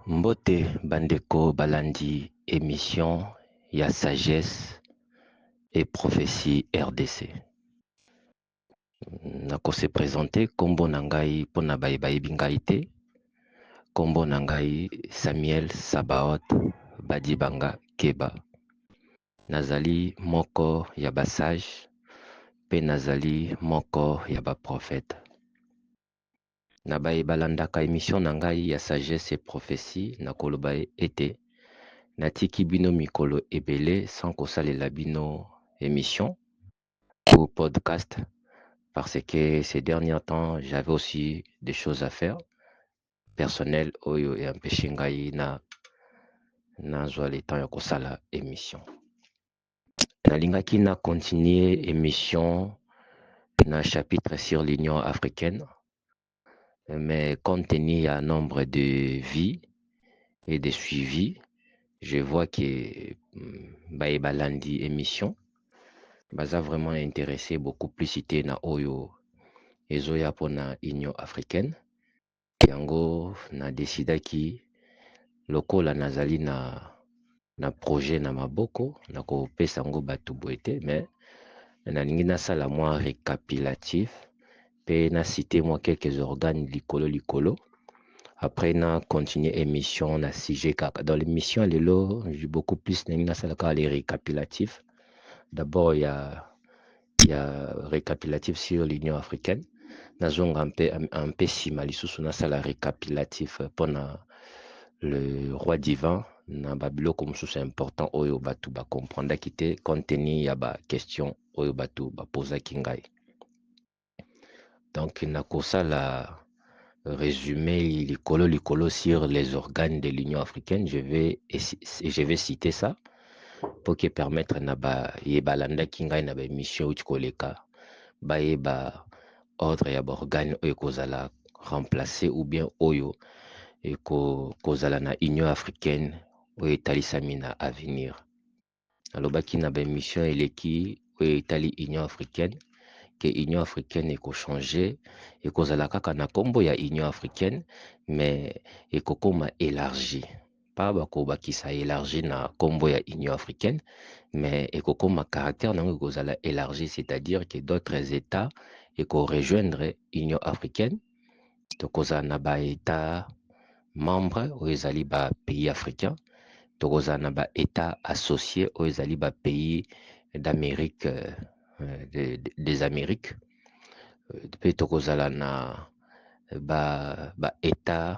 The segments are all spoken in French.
Mbote Bandeko Balandi, émission Ya Sagesse et Prophétie RDC. Nako se présenter Kombo Nangai Pona Baïbaïbi Ngai te, Kombo Nangai Samuel Sabaot Badibanga Keba. Nazali Moko Yaba Sage, Pe Nazali Moko Yaba Prophète. Nabaye balandaka émission Nangai Ya Sagesse et Prophétie, Nakolobaye été. Natiki bino mikolo ebele sans kosalela bino émission ou podcast parce que ces derniers temps j'avais aussi des choses à faire personnelles oyo et empêché ngai na zwa le temps ya kosala émission. Nalingaki na continuer émission na chapitre sur l'Union africaine, mais compte tenu à nombre de vies et de suivis, je vois que Baïbalandi émission baza vraiment intéressé beaucoup plus cité na oyo ezoya pona Union africaine. Yango na decidaki lokola nazali na projet na maboko na kopesa yango bato boye te, mais nalingi nasala mwa récapitulatif pe na cité moi quelques organes likolo après na continuer émission na sujet kaka. Dans l'émission lelo j'ai beaucoup plus nalingi nasala kaka les récapitulatifs. D'abord il y a récapitulatif sur l'Union africaine. Nazonga un peu simalisusu nasala récapitulatif pour le roi divin na babilo comme c'est important oyo batu ba comprendre kité compte tenu ya ba question oyo batu ba posa kingai. Donc nakosala résumé likolo sur les organes de l'Union africaine. Je vais citer ça pour que permettre na ba yebalanda kingai na ba émission ukoleka ba yeba ordre ya ba organe oyo kozala remplacer ou bien oyo kozala na Union africaine oyo etalisami na avenir. Alobaki na ba émission eleki oyo etali Union africaine que Union africaine changer et kozala kaka na kombo ya Union africaine mais ekokoma élargi, pas bakobakisa élargi na kombo ya Union africaine mais ekokoma caractère nango kozala élargi, c'est-à-dire que d'autres états rejoindre Union africaine. Tokozala na ba état membre oyo ezali ba pays africains, tokozala na ba état associé oyo ezali ba pays d'Amérique des Amériques, pe tokozala na ba état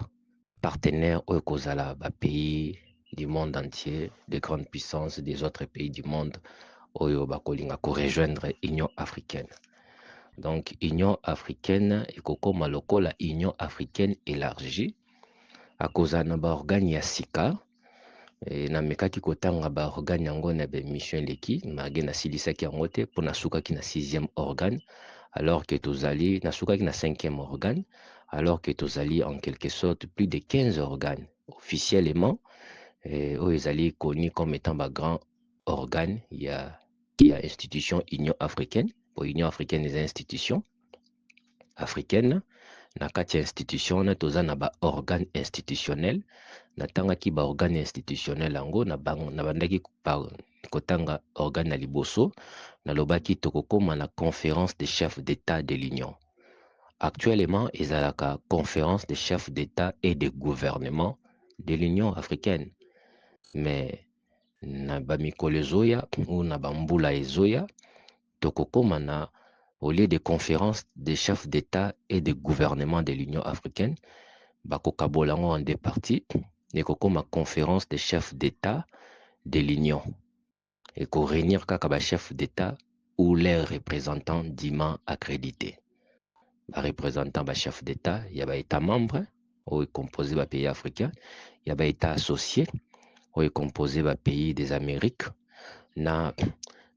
partenaire oyo kozala ba pays du monde entier, des grandes puissances des autres pays du monde oyo bakolinga rejoindre Union africaine. Donc Union africaine ekokoma lokola Union africaine élargie akozala na ba organe ya sika na mekaki kotanga ba organe yango na ba mission leki mage na silisaki yango te po na sukaki na 6e organe alors que tozali na sukaki na 5e organe alors que tozali en quelque sorte plus de 15 organes officiellement oyo ezali connu comme étant ba grand organe ya institution Union africaine. Pour Union africaine des institutions africaines na kati ya institution na toza na ba organe institutionnel na tanga ki ba organe institutionnel yango na bandaki kotanga organe na liboso na lobaki tokokoma na conférence des chefs d'état de l'Union. Actuellement ezalaka conférence des chefs d'état et de gouvernement de l'Union africaine, mais na ba mikolo ezoya ou na bambula ezoya tokokoma na au lieu de conférence des chefs d'état et de gouvernement de l'Union africaine, bakokabolango en deux parties, nekokoma conférence des chefs d'état de l'Union et ko réunir kaka ba chefs d'état ou leurs représentants dûment accrédités. Ba représentants ba chefs d'état, il y a ba état membre ou composé ba pays africains, il y a ba état associé ou composé ba pays des Amériques, na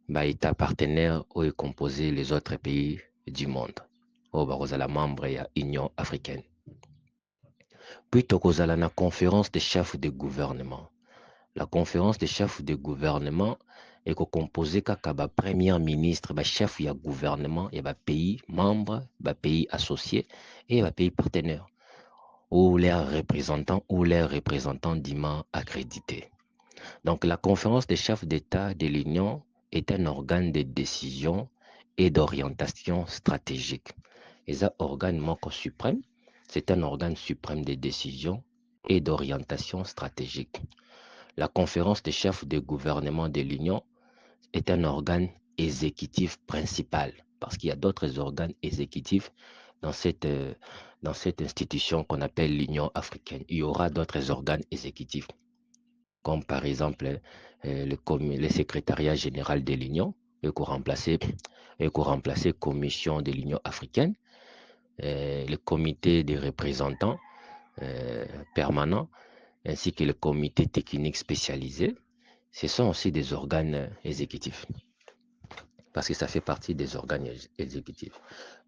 ba état partenaire ou composé les autres pays du monde. Au bakozala membre ya Union africaine. Puis tokozala na conférence des chefs de gouvernement. La conférence des chefs de gouvernement est composée kaka ba premier ministre, ba chef ya gouvernement et ba pays membre, ba pays associé et ba pays partenaire. ou leurs représentants dûment accrédités. Donc, la conférence des chefs d'État de l'Union est un organe de décision et d'orientation stratégique. Et ça, organe suprême, c'est un organe suprême de décision et d'orientation stratégique. La conférence des chefs de gouvernement de l'Union est un organe exécutif principal, parce qu'il y a d'autres organes exécutifs dans cette institution qu'on appelle l'Union africaine. Il y aura d'autres organes exécutifs, comme par exemple le secrétariat général de l'Union, et qu'on remplacer Commission de l'Union africaine, le comité des représentants permanents, ainsi que le comité technique spécialisé. Ce sont aussi des organes exécutifs, parce que ça fait partie des organes exécutifs.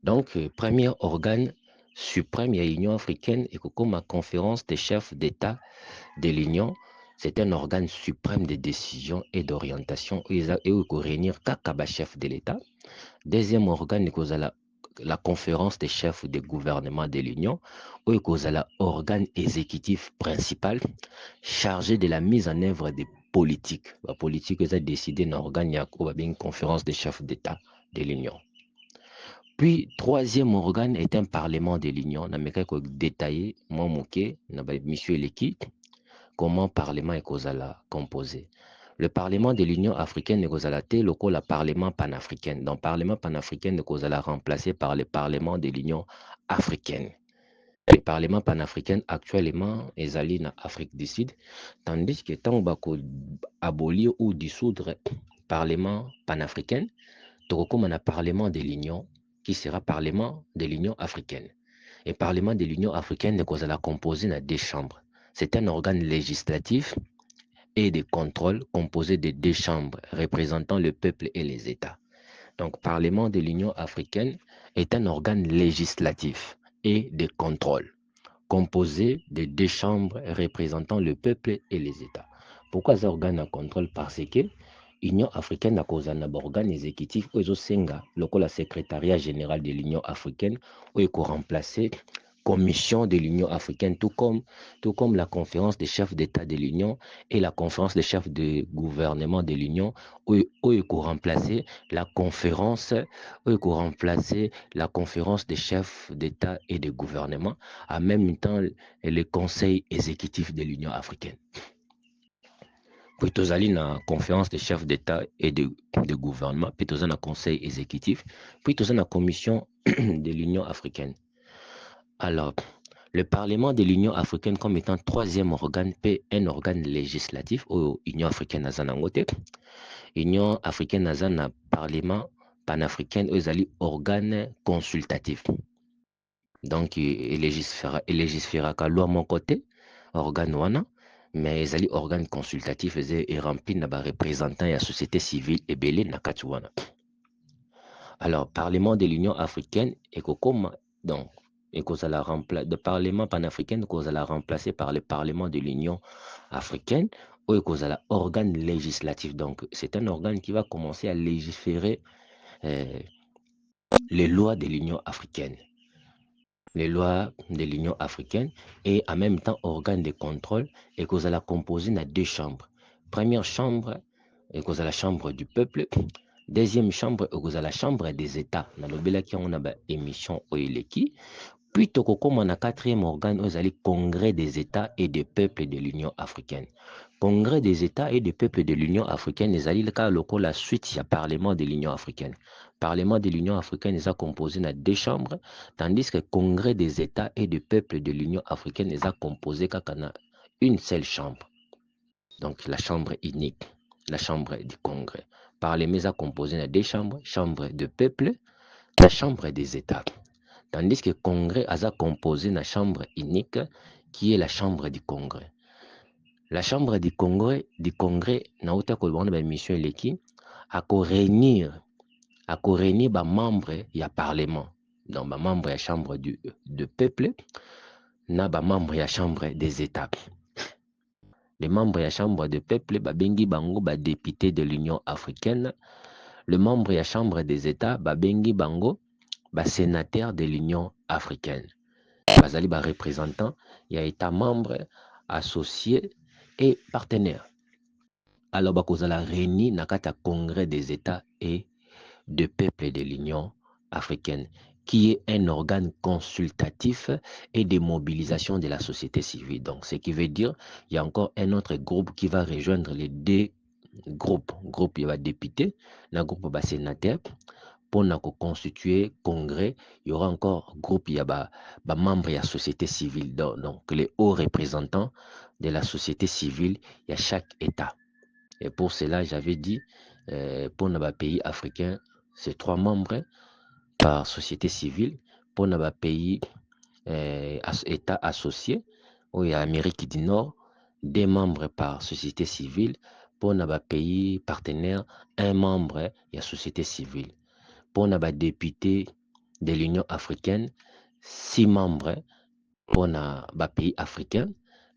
Donc, premier organe suprême, il y a l'Union africaine, et comme la conférence des chefs d'État de l'Union, c'est un organe suprême de décision et d'orientation, et il peut réunir quatre chefs de l'État. Deuxième organe, la conférence des chefs des gouvernements de l'Union, où il y a l'organe exécutif principal chargé de la mise en œuvre des politiques. La politique est décidée dans l'organe, une conférence des chefs d'État de l'Union. Puis, troisième organe est un parlement de l'Union. Je vais détailler, monsieur Leki, comment le parlement est composé. Le parlement de l'Union africaine est le parlement panafricain. Donc, le parlement panafricain est remplacé par le parlement de l'Union africaine. Le parlement panafricain actuellement est en Afrique du Sud, tandis que tant qu'on abolir ou dissoudre le parlement panafricain, comme un parlement de l'Union qui sera parlement de l'Union africaine. Et le parlement de l'Union africaine est composé de deux chambres. C'est un organe législatif et de contrôle composé de deux chambres représentant le peuple et les États. Donc, le Parlement de l'Union africaine est un organe législatif et de contrôle composé de deux chambres représentant le peuple et les États. Pourquoi cet organe de contrôle? Parce que l'Union africaine a causé un organe exécutif où le secrétariat général de l'Union africaine où il remplacer Commission de l'Union africaine, tout comme la conférence des chefs d'État de l'Union et la conférence des chefs de gouvernement de l'Union, où il remplacer la conférence, des chefs d'État et de gouvernement, en même temps le conseil exécutif de l'Union africaine. Puis tu as la conférence des chefs d'État et de gouvernement, puis tu as le conseil exécutif, puis tu as la commission de l'Union africaine. Alors, le Parlement de l'Union africaine comme étant troisième organe, un organe législatif où l'Union africaine a un Union africaine a un Parlement panafricain où il organe consultatif. Donc, il légifère qu'à loi mon côté, organe wana, mais il organe consultatif et rempli de représentants de la société civile et belé na katuwana. Alors, Parlement de l'Union africaine et comme donc le Parlement panafricain est remplacé par le Parlement de l'Union africaine ou organe législatif. Donc, c'est un organe qui va commencer à légiférer les lois de l'Union africaine. Les lois de l'Union africaine et en même temps organe de contrôle et qu'on a composé dans deux chambres. Première chambre, et qu'on a la chambre du peuple. Deuxième chambre, et qu'on a la chambre des États. Dans le bel qui on a une émission Oileki. Puis, comme on a quatrième organe, on a le Congrès des États et des peuples de l'Union africaine. Congrès des États et des peuples de l'Union africaine, les alliés, la suite, il y a Parlement de l'Union africaine. Parlement de l'Union africaine est composé de deux chambres, tandis que Congrès des États et des peuples de l'Union africaine est composé d'une seule chambre. Donc, la chambre unique, la chambre du Congrès. Parlement est composé de deux chambres, chambre de peuple, la chambre des États. Tandis que le Congrès a composé la chambre unique qui est la chambre du Congrès. La chambre du Congrès, n'a pas mission qui a réunir les membres du Parlement. Donc, les membres de la chambre du peuple, les membres de la chambre des États. Les membres de la chambre du peuple, bengi bango députés de l'Union africaine. Les membres de la chambre des États, bengi bango sénateur de l'Union africaine. bazali ba représentant, il y a État membre, associé et partenaire. Alors bakozala réuni na kati ya congrès des États et de peuples de l'Union africaine, qui est un organe consultatif et de mobilisation de la société civile. Donc, ce qui veut dire il y a encore un autre groupe qui va rejoindre les deux groupes. Groupe, il va député, un groupe va sénateur. Pour constituer congrès, il y aura encore groupe, il y a membres de la société civile. Donc, les hauts représentants de la société civile, il y a chaque État. Et pour cela, j'avais dit, pour nos pays africains, c'est 3 membres par société civile. Pour nos pays États associés, où il y a Amérique du Nord, 2 membres par société civile. Pour nos pays partenaires, 1 membre, il y a société civile. Pour nos députés de l'Union africaine, 6 membres pour nos pays africains.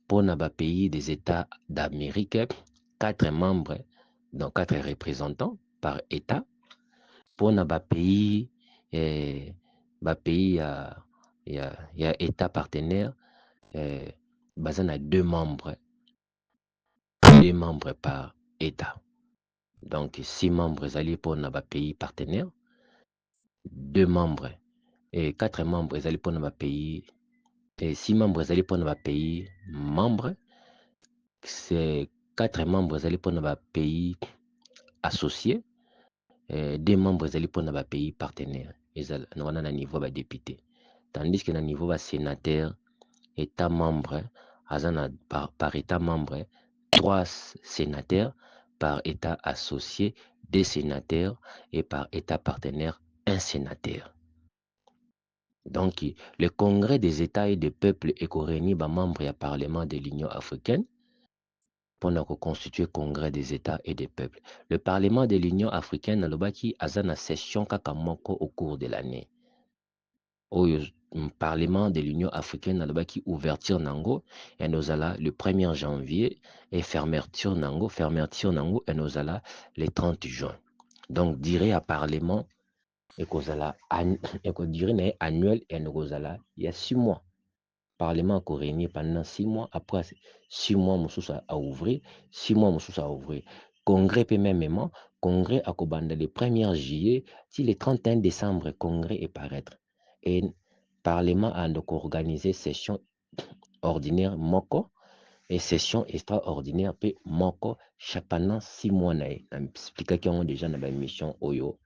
Pour nos pays des États d'Amérique, 4 membres, donc 4 représentants par État. Pour nos pays, il y a État partenaire, basé à 2 membres par État. Donc 6 membres alliés pour nos pays partenaires, 2 membres et 4 membres alliés pour nos pays, et 6 membres alliés pour nos pays membres, c'est 4 membres alliés pour nos pays associés, 2 membres alliés pour nos pays partenaires. Nous avons un niveau de député. Tandis que le niveau de sénateur, État membre, par État membre, 3 sénateurs, par État associé, 2 sénateurs, et par État partenaire, 1 sénateur. Donc, le Congrès des États et des peuples est réuni par membres du Parlement de l'Union africaine pour constituer le Congrès des États et des peuples. Le Parlement de l'Union africaine a une session kakamoko au cours de l'année. Le Parlement de l'Union africaine a une ouverture nango et nous allons le 1er janvier et fermeture nango et nous allons le 30 juin. Donc, dirait à Parlement et qu'on dirait annuel et nous allons il y a 6 mois. Parlement a réuni pendant 6 mois. Après 6 mois, nous à ouvrir. 6 mois, nous à ouvrir. Congrès peut même congrès à Kobanda le 1er juillet, si le 31 décembre, congrès est paraître. Et Parlement a donc organisé session ordinaire moko et session extraordinaire pe moko pendant 6 mois. Expliquer qu'ils ont déjà dans la mission Oyo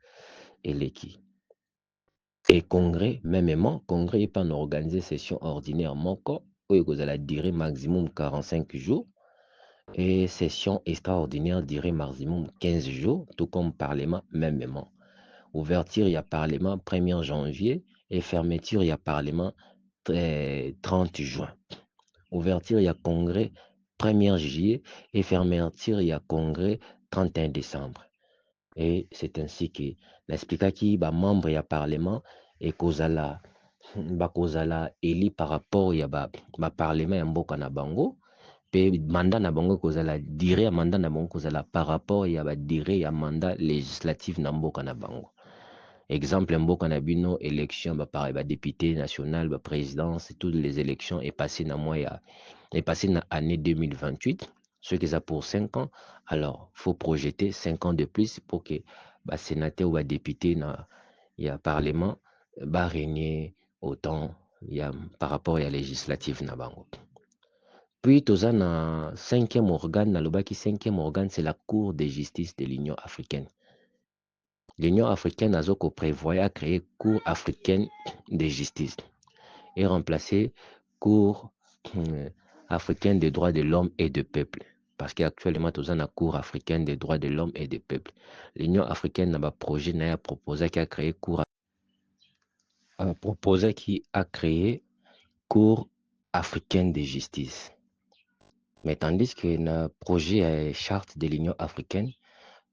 et l'équipe. Et congrès, même congrès n'est pas organisé session ordinaire moko, où vous allez durer maximum 45 jours, et session extraordinaire durer maximum 15 jours, tout comme parlement, même. Ouverture, il y a parlement 1er janvier, et fermeture, il y a parlement 30 juin. Ouverture, il y a congrès 1er juillet, et fermeture, il y a congrès 31 décembre. Et c'est ainsi que l'explica qui ba membre ya parlement et kozala éli par rapport ya ba parlement ya mboka na bango pe mandat na bango kozala durée ya mandat na bango kozala par rapport ya ba durée ya mandat législatif na mboka na bango. Exemple mboka na bino élection ba député national ba présidence toutes les élections est passé na mois est passé na année 2028. Ce qui est pour 5 ans, alors il faut projeter 5 ans de plus pour que les sénateurs ou les députés dans le Parlement régner autant par rapport à la législative. Puis, tu as un 5e organe, le 5e organe, c'est la Cour de justice de l'Union africaine. L'Union africaine a prévoit créer Cour africaine de justice et remplacer Cour africaine des droits de l'homme et du peuple. Parce qu'actuellement, nous avons la Cour africaine des droits de l'homme et du peuple. L'Union africaine a un projet qui a proposé qui a créé Cour africaine de justice. Mais tandis que le projet est charte de l'Union africaine,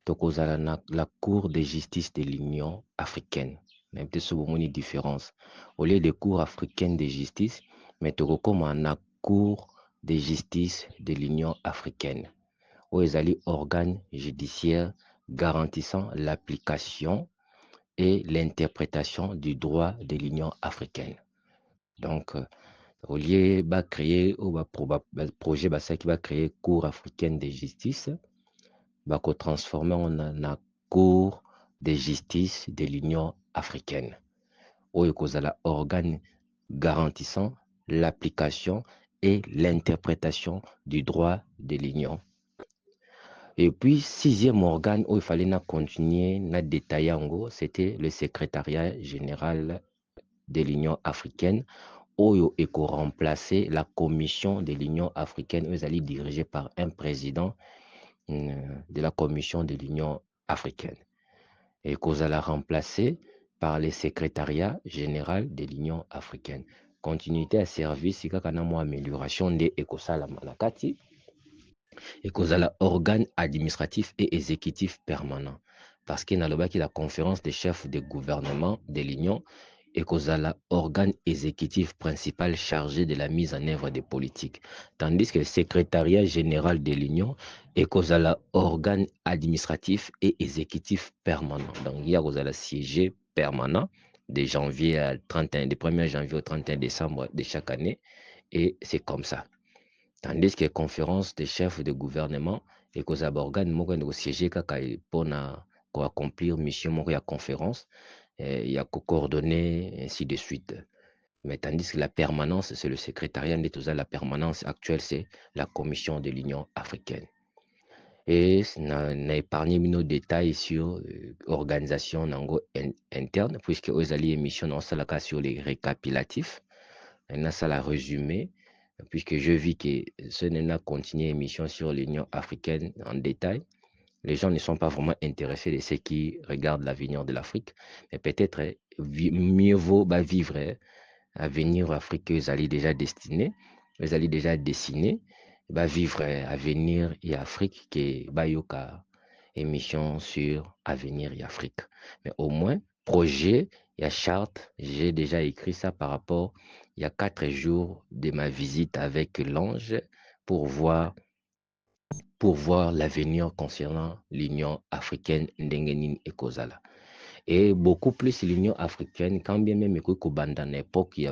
nous avons la Cour de justice de l'Union africaine. Il y a une différence. Au lieu de Cour africaine de justice, mais nous avons la Cour de justice de l'Union africaine, où ils allaient organes judiciaires garantissant l'application et l'interprétation du droit de l'Union africaine. Donc, Au lieu de créer ou projet qui va créer Cour africaine de justice, va transformer en la Cour de justice de l'Union africaine. Où il y a organe garantissant l'application et l'interprétation du droit de l'Union. Et puis, sixième organe où il fallait continuer à détailler, c'était le secrétariat général de l'Union africaine, où il a remplacé la commission de l'Union africaine, où ils allaient dirigée par un président de la commission de l'Union africaine. Et qu'on a remplacé par le secrétariat général de l'Union africaine. Continuité à service, il y a une amélioration de l'Écossala Manakati. Et qu'on a l'organe administratif et exécutif permanent. Parce qu'il y a la conférence des chefs de gouvernement de l'Union et qu'on a l'organe exécutif principal chargé de la mise en œuvre des politiques. Tandis que le secrétariat général de l'Union est qu'on a l'organe administratif et exécutif permanent. Donc, il y a le siège permanent de janvier à 31, du 1er janvier au 31 décembre de chaque année. Et c'est comme ça. Tandis que conférence des chefs de gouvernement et que ça organe moko de siéger pour accomplir mission moko ya conférence il y a coordonner ainsi de suite. Mais tandis que la permanence c'est le secrétariat de tout ça, la permanence actuelle c'est la commission de l'Union africaine. Et n'a épargné nos détails sur organisation interne puisque aux alliés émission dans ça sur les récapitulatifs. Maintenant, ça l'a résumé, puisque je vis que ce n'est pas continuer l'émission sur l'Union africaine en détail. Les gens ne sont pas vraiment intéressés de ceux qui regardent l'avenir de l'Afrique, mais peut-être mieux vaut vivre l'avenir Afrique que vous allez déjà destiner, vous allez déjà dessiner, vivre avenir et Afrique que yoka émission sur avenir et Afrique. Mais au moins, projet, il y a charte, j'ai déjà écrit ça par rapport, il y a 4 jours de ma visite avec l'ange pour voir l'avenir concernant l'Union africaine Ndengenin et Kozala. Et beaucoup plus l'Union africaine, quand bien même que dans l'époque, il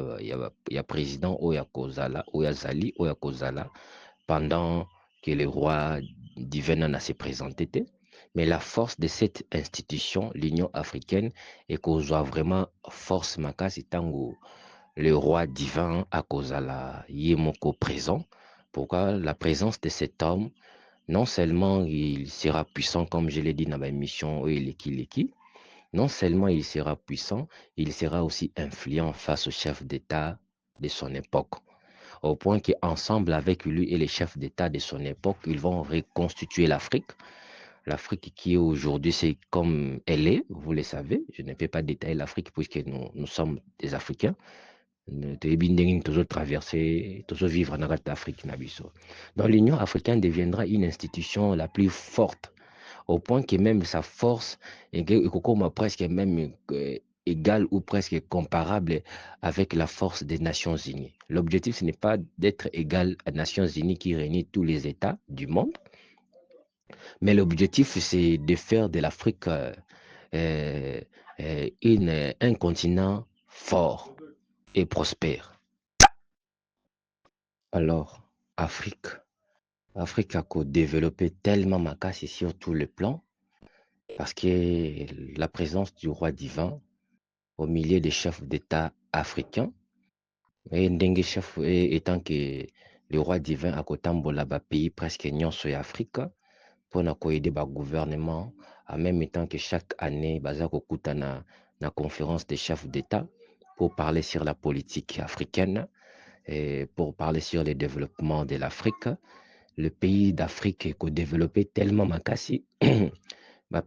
y a président Oya Kozala, Oya Zali, Oya Kozala, pendant que le roi divin n'a se présenté. Mais la force de cette institution, l'Union africaine, est qu'on soit vraiment force makasi tango le roi divin à Kozala Yemoko présent. Pourquoi la présence de cet homme, non seulement il sera puissant, comme je l'ai dit dans ma mission, non seulement il sera puissant, il sera aussi influent face aux chefs d'État de son époque. Au point qu'ensemble avec lui et les chefs d'État de son époque, ils vont reconstituer l'Afrique. L'Afrique qui est aujourd'hui, c'est comme elle est, vous le savez. Je ne peux pas détailler l'Afrique puisque nous sommes des Africains. Nous devons toujours traverser, toujours vivre dans l'Afrique. Donc l'Union africaine deviendra une institution la plus forte, au point que même sa force est presque même égale ou presque comparable avec la force des Nations Unies. L'objectif, ce n'est pas d'être égal aux Nations Unies qui réunit tous les États du monde, mais l'objectif, c'est de faire de l'Afrique un continent fort et prospère. Alors, Afrique a développé tellement ma casse sur tous les plans parce que la présence du roi divin au milieu des chefs d'État africains, et Ndengue chef étant que le roi divin a kotambola pays presque nyonso ya Afrique pour aider le gouvernement, en même temps que chaque année, baza kokutana na conférence des chefs d'État pour parler sur la politique africaine et pour parler sur le développement de l'Afrique. Le pays d'Afrique est développé tellement makasi.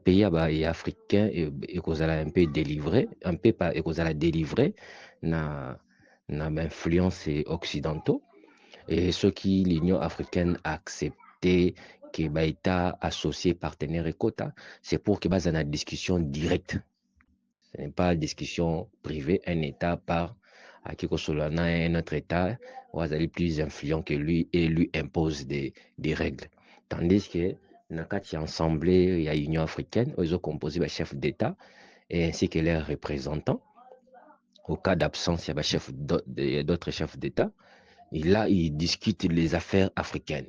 Pays africain et un peu délivré, un peu pas et délivré na influence occidentaux et ce qui l'Union africaine a accepté que État associé partenaire et quota, c'est pour que base une discussion directe. Ce n'est pas une discussion privée, un État par à qui un autre État ou aller plus influent que lui et lui impose des règles. Tandis que dans le assemblée, il y a l'Union africaine, ils ont composé des chefs d'État et ainsi que leurs représentants. Au cas d'absence, il y a d'autres chefs d'État. Et là, ils discutent les affaires africaines.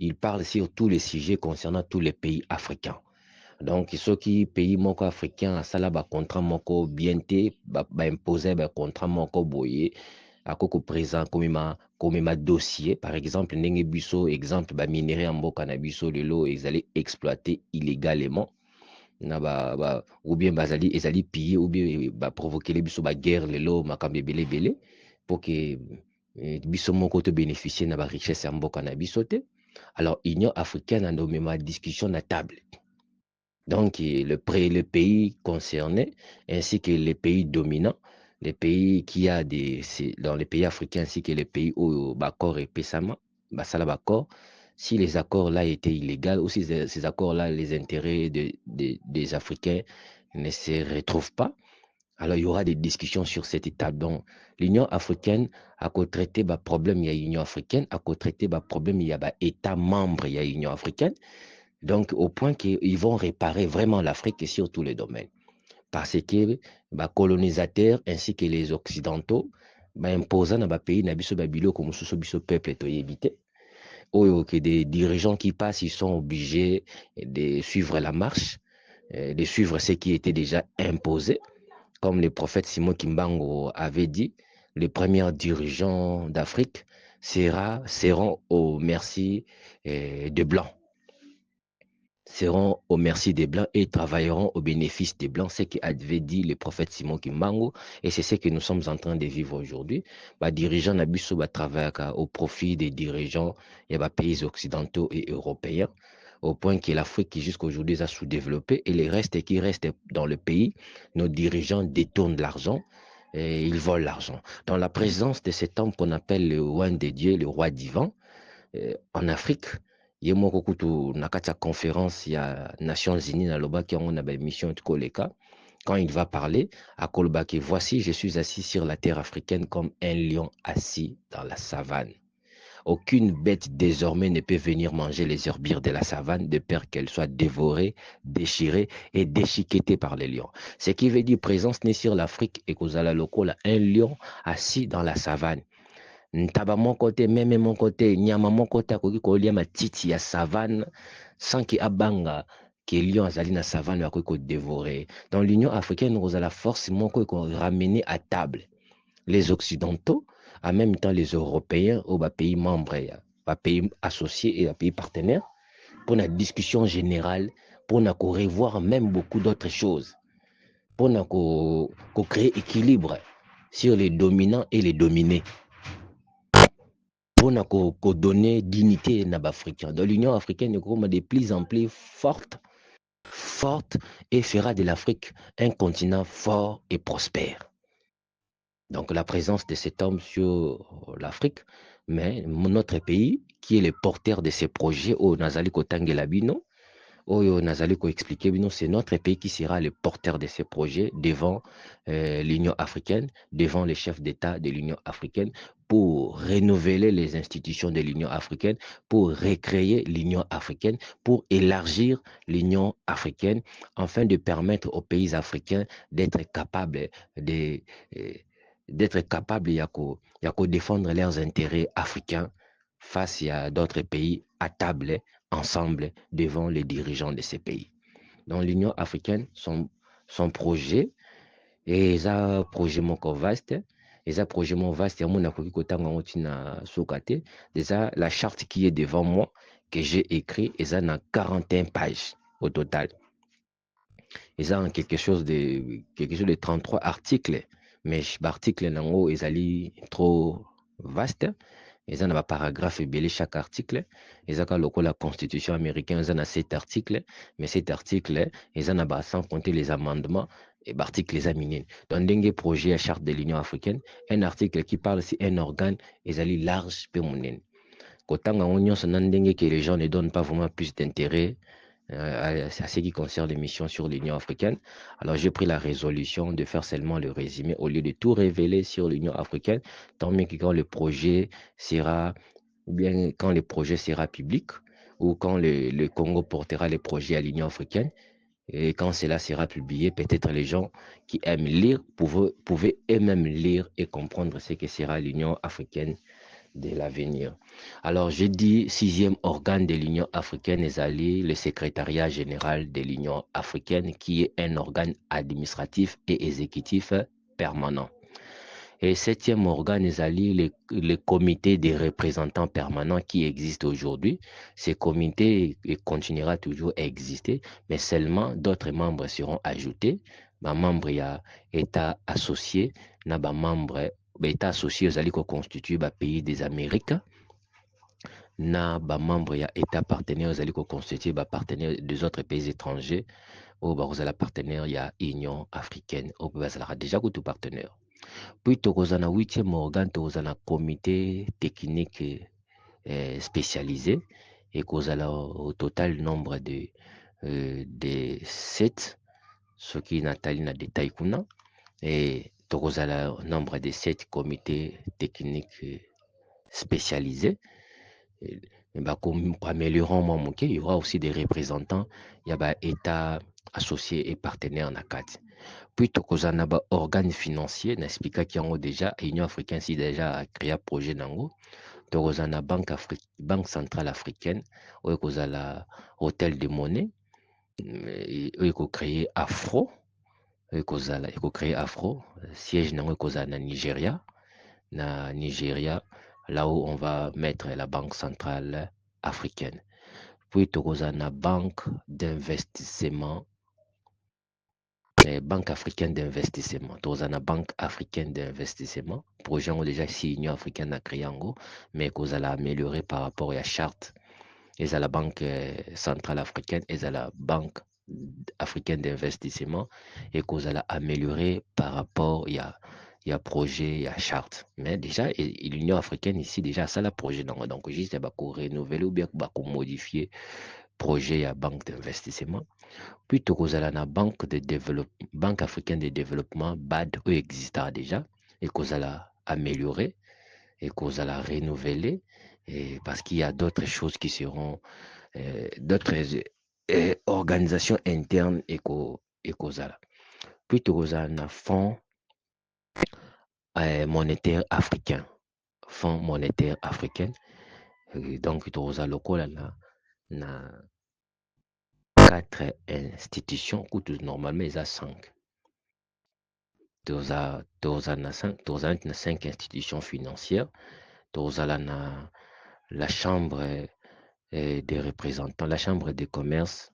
Ils parlent sur tous les sujets concernant tous les pays africains. Donc, ceux qui pays moko africain à sala ba contrat moko bienté ba imposer ba contrat moko boye à koko présent comme ma dossier par exemple ndenge biso exemple ba minerai en mboka na biso lelo ezali exploité illégalement na ou bien bazali ezali pillé ou bien ba provoquer les biso ba guerre lelo makambe belé belé pour que biso moko te bénéficier na ba richesse ya mboka na biso te. Alors Union africaine a nommé ma discussion à table. Donc, le pays concerné, ainsi que les pays dominants, les pays qui a dans les pays africains, ainsi que les pays où Bakor et Pessama, Bassala Bakor, si les accords là étaient illégaux, ou si ces accords-là, les intérêts des Africains ne se retrouvent pas, alors il y aura des discussions sur cette étape. Donc, l'Union africaine a traité le problème, il y a l'Union africaine, a traité le problème, il y a État membre, il y a l'Union africaine. Donc, au point qu'ils vont réparer vraiment l'Afrique sur tous les domaines. Parce que les colonisateurs ainsi que les Occidentaux imposant dans le pays, comme ce peuple est évité. Ou que des dirigeants qui passent, ils sont obligés de suivre la marche, de suivre ce qui était déjà imposé. Comme le prophète Simon Kimbango avait dit, les premiers dirigeants d'Afrique seront au merci de Blancs. Seront au merci des Blancs et travailleront au bénéfice des Blancs, ce qu'avait dit le prophète Simon Kimbangu, et c'est ce que nous sommes en train de vivre aujourd'hui. Les dirigeants Nabiso travaillent au profit des dirigeants des pays occidentaux et européens, au point que l'Afrique qui jusqu'à aujourd'hui est sous-développée et les restes qui restent dans le pays, nos dirigeants détournent l'argent et ils volent l'argent. Dans la présence de cet homme qu'on appelle le roi de Dieu, le roi divin, en Afrique, ye moko kutu na kati ya conférence ya Nations Unies na lobaki yango na ba émission koleka quand il va parler à Kolbaki, voici je suis assis sur la terre africaine comme un lion assis dans la savane. Aucune bête désormais ne peut venir manger les herbiers de la savane de peur qu'elle soit dévorée, déchirée et déchiquetée par les lions. Ce qui veut dire présence née sur l'Afrique et qu'Ozala lokola un lion assis dans la savane. Ntaba moko te meme moko te nyama moko te akoki kolia matiti ya savane sans que abanga que lion azali na savane akoki kodévorer. Dans l'Union africaine kozala force moko ramener à table les occidentaux en même temps les européens ou pays membres ba pays associés et pays partenaires pour la discussion générale pour na revoir même beaucoup d'autres choses pour na créer équilibre sur les dominants et les dominés. Pour donner dignité à l'Africain. Dans l'Union africaine, est de plus en plus forte et fera de l'Afrique un continent fort et prospère. Donc la présence de cet homme sur l'Afrique, mais notre pays, qui est le porteur de ces projets au Nazali Kotange Labino, Oyo Nazali ko expliquer, c'est notre pays qui sera le porteur de ces projets devant l'Union africaine, devant les chefs d'État de l'Union africaine, pour renouveler les institutions de l'Union africaine, pour recréer l'Union africaine, pour élargir l'Union africaine, afin de permettre aux pays africains d'être capables de défendre leurs intérêts africains face à d'autres pays à table ensemble devant les dirigeants de ces pays. Dans l'Union africaine, son projet, et ça projet moko vaste, et ça projet mon vaste, déjà la charte qui est devant moi, que j'ai écrit, et ça n'a 41 pages au total. Et ça en quelque chose de 33 articles, mais l'article nango est trop vaste. Ils ont un paragraphe belé chaque article. Ils ont la constitution américaine, ils ont 7 articles. Mais cet article, ils ont sans compter les amendements et l'article les aminés. Dans le projet à charte de l'Union africaine, un article qui parle si un organe est large pour mon. Quand on que les gens ne donnent pas vraiment plus d'intérêt à ce qui concerne l'émission sur l'Union africaine. Alors j'ai pris la résolution de faire seulement le résumé au lieu de tout révéler sur l'Union africaine, tant mieux que quand le projet sera, ou bien quand le projet sera public, ou quand le Congo portera les projets à l'Union africaine, Et quand cela sera publié, peut-être les gens qui aiment lire pouvaient eux-mêmes lire et comprendre ce que sera l'Union africaine de l'avenir. Alors, j'ai dit sixième organe de l'Union africaine est allé le secrétariat général de l'Union africaine, qui est un organe administratif et exécutif permanent. Et septième organe est allé le comité des représentants permanents qui existe aujourd'hui. Ce comité continuera toujours à exister, mais seulement d'autres membres seront ajoutés. Ma membre, il y a État associé, na ba membre, État associé, aux alliés constitue le pays des Amériques. Na ba membre, il y a État partenaire, aux alliés constitue le partenaire des autres pays étrangers. Ou vous allez partenaire, il y a Union africaine. Ou vous allez déjà tout partenaire. Puis, tokozana huitième organe, tokozana comité technique spécialisé et kozala au total nombre de 7, ce qui Nathalie na détail kuna et tokozala nombre de 7 comités techniques spécialisés. Améliorant mon il y aura aussi des représentants, il y a État associé et partenaire na kati. Puis tokozana ba organe financier n'explique qu'il y a déjà Union africaine si déjà a créé un projet nango. Tokozana banque centrale africaine oyo kozala hôtel de monnaie oyo créé Afro oyo créé Afro siège nango ekozala na Nigeria là où on va mettre la banque centrale africaine. Puis tokozana banque d'investissement Banque africaine d'investissement. Tozana Banque africaine d'investissement. Projet ont déjà si Union africaine a créé en gros, mais qu'on a amélioré par rapport à la charte. Et à la Banque centrale africaine, et à la Banque africaine d'investissement, et qu'on a amélioré par rapport il y a projet, il y a charte. Mais déjà, l'Union africaine ici, déjà, ça le projet. Donc, juste, qu'on renouveler ou bien qu'on modifier projet à banque d'investissement. Puis tokozala na banque africaine de développement BAD existera déjà et kozala améliorer et kozala renouveler et parce qu'il y a d'autres choses qui seront d'autres organisations internes et kozala. Puis tokozala na fonds monétaire africain, fonds monétaire africain. Donc tokozala lokola na 4 institutions, normalement ils ont 5. Toza na 5 institutions financières. Toza na la chambre des représentants, la chambre des commerces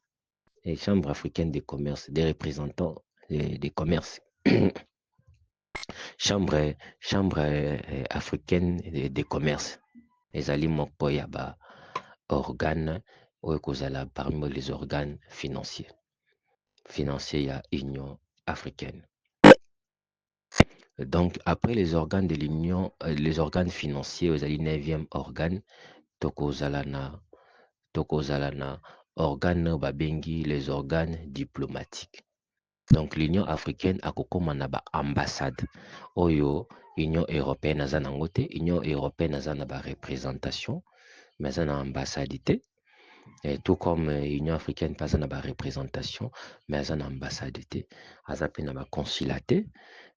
et chambre africaine des commerces, des représentants des commerces. chambre africaine des commerces. Ezali moko ya ba organes oyo kozala parmi les organes financiers. Financiers ya Union africaine. Donc, après les organes de l'Union, les organes financiers, vous avez 9e organe, Tokozalana, organe babengi, les organes diplomatiques. Donc, l'Union africaine a kokoma ba ambassade. Oyo, Union européenne a zanangote, Union européenne a zanaba représentation, mais a ambassade. Et tout comme l'Union africaine pas na ba représentation, mais a ambassade, a ba consulaté.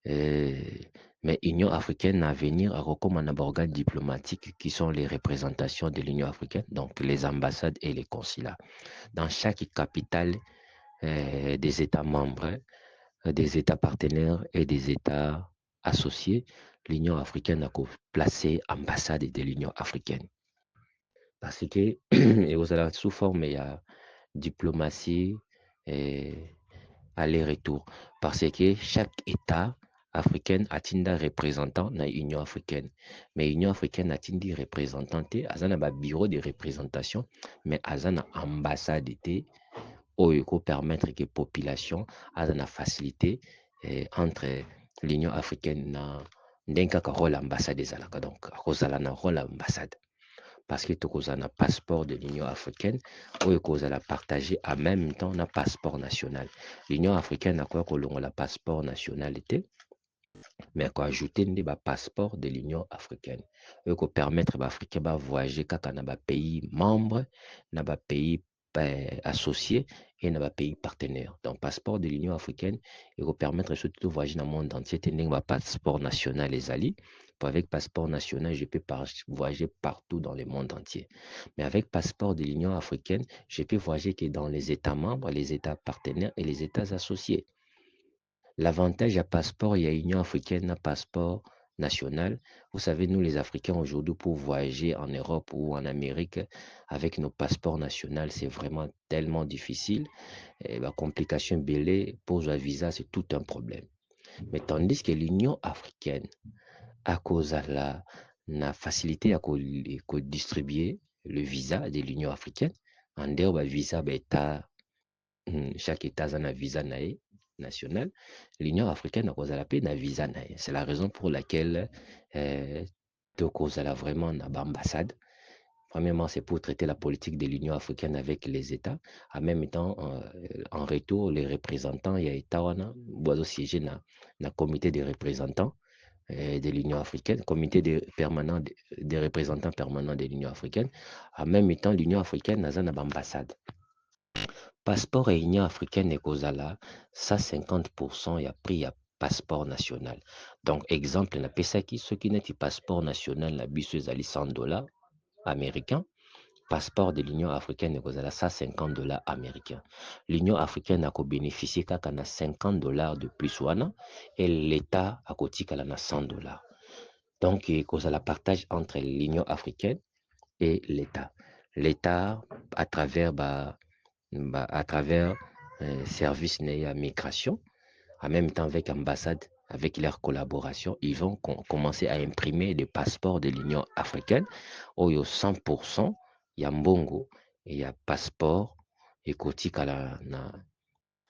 Mais l'Union africaine à venir à recommander des organes diplomatiques qui sont les représentations de l'Union africaine, donc les ambassades et les consulats. Dans chaque capitale des États membres, des États partenaires et des États associés, l'Union africaine a placé ambassade de l'Union africaine. Parce que et vous allez sous forme il y a diplomatie et aller-retour. Parce que chaque État africaine a un représentant dans l'Union africaine. Mais l'Union africaine a un représentant, un bureau de représentation, mais un ambassade pour permettre que la population ait une facilité entre l'Union africaine et le rôle ambassade. Donc, un rôle ambassade. Parce que tu as un passeport de l'Union africaine ou que vous partager en même temps un passeport national. L'Union africaine a quoi que l'on a passeport nationalité, mais qu'on ajouter des passeport de l'Union africaine. Et qu'on permettre aux Africains de voyager dans un pays membre, dans un pays associé et un pays partenaire. Donc, passeport de l'Union africaine, il va permettre surtout de voyager dans le monde entier. Tenir un passeport national, les alliés. Avec passeport national, je peux voyager partout dans le monde entier. Mais avec passeport de l'Union africaine, je peux voyager que dans les États membres, les États partenaires et les États associés. L'avantage à passeport, il y a Union africaine, un passeport national. Vous savez, nous les Africains aujourd'hui, pour voyager en Europe ou en Amérique avec nos passeports nationaux, c'est vraiment tellement difficile. Et la complication belée pose un visa, c'est tout un problème. Mais tandis que l'Union africaine, à cause de la facilité à distribuer le visa de l'Union africaine, en dehors du visa, chaque État a un visa national. L'Union africaine a cause la paix un visa. C'est la raison pour laquelle cause a vraiment une ambassade. Premièrement, c'est pour traiter la politique de l'Union africaine avec les États. En même temps, en retour, les représentants, il y a État, doivent siéger dans le comité des représentants de l'Union africaine, comité des représentants permanents de l'Union africaine. En même temps, l'Union africaine a une ambassade. Passeport et Union africaine et Kozala, ça 50% il a pris à passeport national. Donc, exemple, na pesaki, ceux qui n'ont pas passeport national, la bisu zali $100 américains. Passeport de l'Union africaine et Kozala, ça $50 américains. L'Union africaine a bénéficié qu'à $50 de plus wana, et l'État a cotisé qu'à $100. Donc, Kozala partage entre l'Union africaine et l'État. L'État, à travers service de migration, en même temps avec ambassade, avec leur collaboration, ils vont commencer à imprimer des passeports de l'Union africaine où il y a 100%, il y a Mbongo et il y a passeport et kotika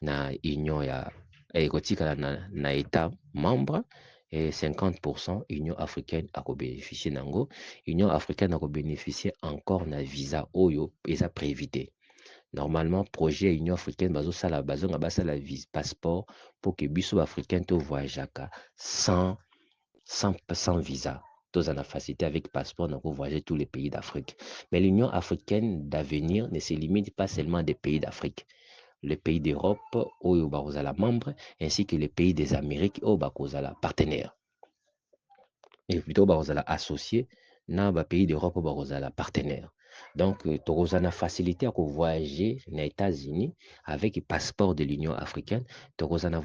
na Union et kotika na État membre et 50% Union africaine a bénéficié nango. Union africaine a bénéficié encore na visa oyo eza prévité. Normalement, projet Union africaine, la passeport pour que biso africain te voyage sans visa. Tous en a facilité avec passeport, on peut voyager tous les pays d'Afrique. Mais l'Union africaine d'avenir ne se limite pas seulement des pays d'Afrique. Les pays d'Europe, où il y a membre, ainsi que les pays des Amériques, où il y a partenaire. Et plutôt, il y a associé, dans les pays d'Europe, où il y a partenaire. Donc, tu as la facilité à voyager aux États-Unis avec le passeport de l'Union africaine. Tu as la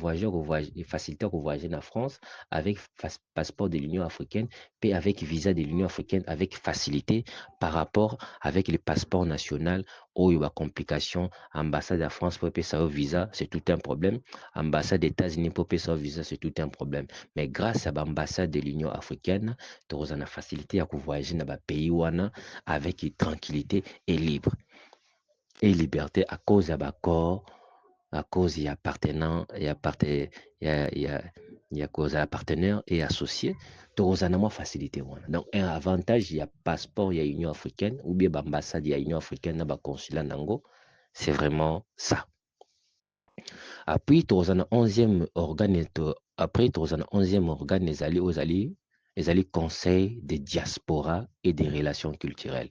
facilité à voyager en France avec le passeport de l'Union africaine, puis avec le visa de l'Union africaine avec facilité par rapport avec le passeport national où il y a complication. Ambassade de France pour payer ça au visa, c'est tout un problème. Ambassade des États-Unis pour payer ça au visa, c'est tout un problème. Mais grâce à l'ambassade de l'Union africaine, tu as la facilité à voyager dans les pays avec tranquillité et libre et liberté à cause de l'accord, à cause il y a partenaire, il y a cause à partenaire et associé, tu as une facilité. Donc un avantage, il y a passeport, il y a Union africaine ou bien l'ambassade, il y a Union africaine, il y a consulat nango, c'est vraiment ça. Après, tu as un 11e organe, après tu as un 11e organe, les alliés conseil des diasporas et des relations culturelles.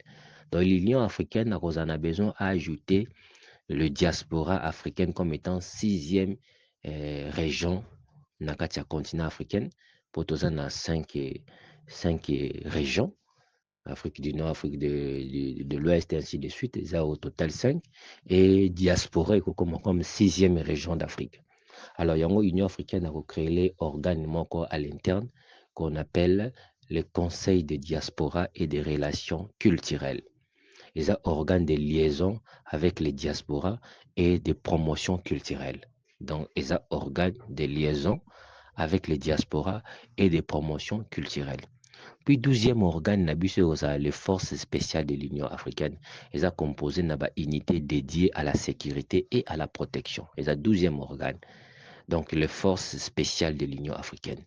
Donc, l'Union africaine a besoin d'ajouter le diaspora africaine comme étant 6e région dans le continent africain. Pour tous en 5 régions, Afrique du Nord, Afrique de l'Ouest, et ainsi de suite. Il y a au total 5. Et diaspora comme 6e région d'Afrique. Alors, il y a une Union africaine a créé l'organe à l'interne qu'on appelle le Conseil de diaspora et des relations culturelles. Ils ont organe de liaison avec les diasporas et de promotion culturelle. Donc, ils ont organe de liaison avec les diasporas et de promotion culturelle. Puis, 12e organe, les forces spéciales de l'Union africaine. Ils ont composé une unité dédiée à la sécurité et à la protection. Ils ont 12e organe. Donc, les forces spéciales de l'Union africaine.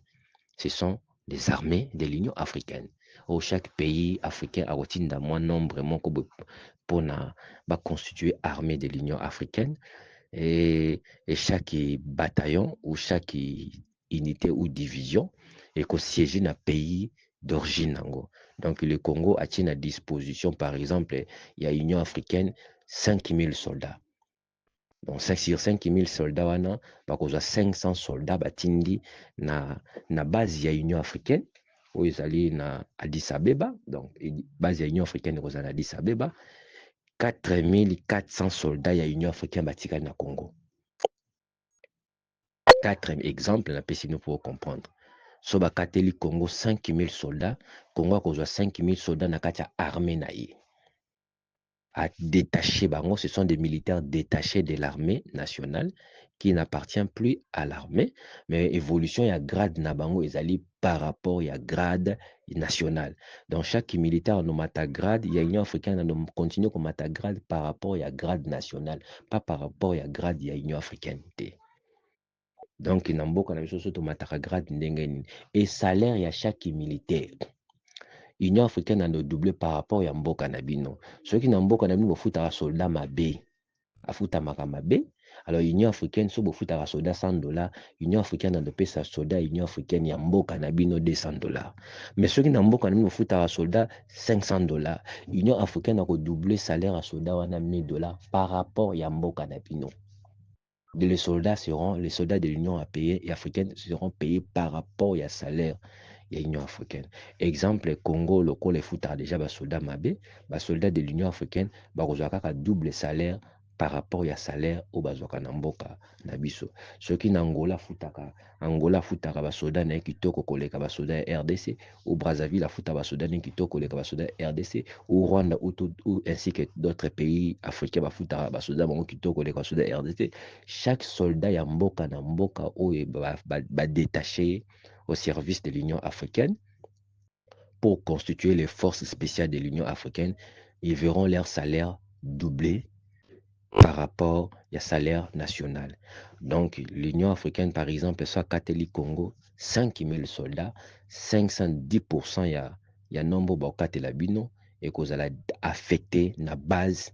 Ce sont les armées de l'Union africaine. Où chaque pays africain a un moins nombre pour constituer l'armée de l'Union africaine. Et chaque bataillon ou chaque unité ou division est siégé dans un pays d'origine. Donc, le Congo a une disposition, par exemple, il y a l'Union africaine 5 000 soldats. Donc sur 5 000 soldats wana bakozwa 500 soldats batindi na base ya Union africaine oyo ezali na Addis Abeba. Donc base ya Union africaine ekozala na Addis Abeba. 4400 soldats ya Union africaine batikali na Congo. 4 exemples napesi nous pour comprendre. So bakateli Congo 5 000 soldats, Congo akozwa 5 000 soldats na kati ya armée na ye. À détacher bango, ce sont des militaires détachés de l'armée nationale qui n'appartient plus à l'armée, mais évolution ya grade na bango ezali par rapport ya grade national. Donc chaque militaire no mata grade, ya Union africaine no continue ko mata grade par rapport ya grade national, pas par rapport ya grade ya Union africaine te. Donc na mboka na biso so to mataka grade ndenge nini et salaire ya chaque militaire. Union africaine a doublé par rapport ya mboka na bino. Ceux qui na mboka na bino bofutaka soldat mabe, afutamaka mabe. Alors Union africaine so bofutaka soldat $100, Union africaine a dopé sa soldat Union africaine ya mboka na bino $200. Mais ceux qui na mboka na bino bofutaka soldat $500, Union africaine a doublé salaire à soldat wana $1000 par rapport ya mboka na bino. Les soldats de l'Union africaine seront payés par rapport à salaire de l'Union africaine. Exemple, Congo, le Congo, les foutard déjà, les soldats mabé, les soldats de l'Union africaine, ils double salaire par rapport à salaire au bazooka namboka nabiso. Ceux qui n'Angola foutaka ba soldats na kitoko koleka ba soldats RDC, ou Brazzaville la foutaka ba soldats na kitoko koleka ba soldats RDC, ou Rwanda ou ainsi que d'autres pays africains ba foutaka ba soldats bango kitoko koleka ba soldats RDC. Chaque soldat ya mboka na mboka oyo ba détaché au service de l'Union africaine pour constituer les forces spéciales de l'Union africaine, ils verront leur salaire doubler par rapport au salaire national. Donc, l'Union africaine, par exemple, soit catholique Congo, 5 000 soldats, 510% y a nombre de labino et qu'on a affecté na base,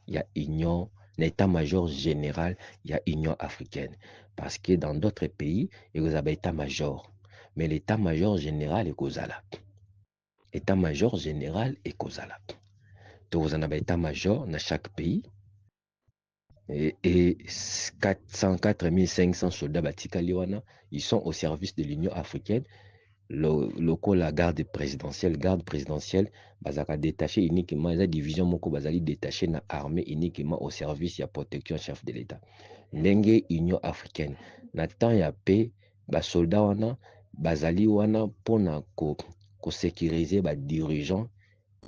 y a Union, l'état-major général, y a Union africaine. Parce que dans d'autres pays, il y a état-major. Mais l'état-major général est Kozala. État-major général est Kozala. Donc, vous en avez état-major dans chaque pays. Et 404 500 soldats Batikaliwana, ils sont au service de l'Union africaine. La garde présidentielle, bazaka détaché uniquement, la division moko bazali détaché na armée uniquement au service ya protection chef de l'État. Ndenge Union africaine, na temps ya paix, ba soldats wana bazali wana pona ko sécuriser ba dirigeants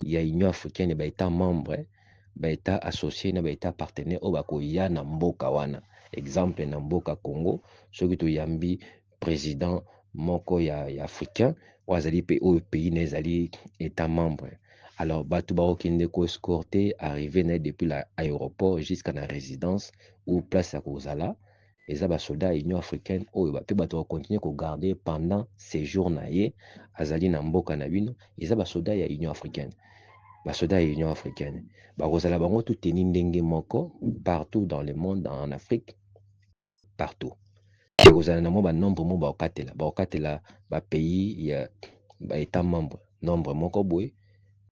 ya Union africaine ba état membre, ba état associé na ba état partenaire o bako ya na mboka wana. Exemple na mboka Congo, soki to yambi président moko ya africain wazali pe au pays nezali état membre. Alors batu ba okende ko escorter arrivé na depuis l'aéroport jusqu'à la résidence ou place à Kozala. Eza ba soldats Union africaine oyo ba pe bato continuer ko garder pendant séjour na ye azali na mboka na bino, eza ba soldats ya Union africaine. Ba soldats ya Union africaine ba kozala bango tout teni ndenge moko partout dans le monde, en Afrique, partout. Ekozala na mo ba nombre mo ba okatela ba pays ya ba état membre nombre moko boye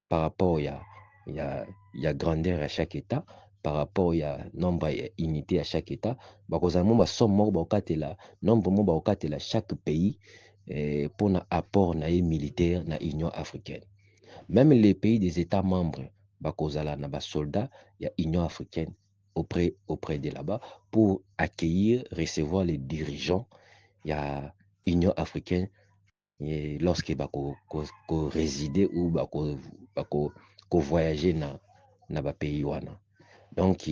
par rapport ya grandeur à chaque état, par rapport ya nombre ya unité à chaque état, bakozala mo ba somme moko ba okatela nombre mo ba okatela chaque pays pour na apport na militaire na Union africaine. Même les pays des états membres bakozala na ba soldats ya Union africaine auprès de là-bas pour accueillir, recevoir les dirigeants ya Union africaine et lorsque bako résider ou bako voyager na ba pays wana. Donc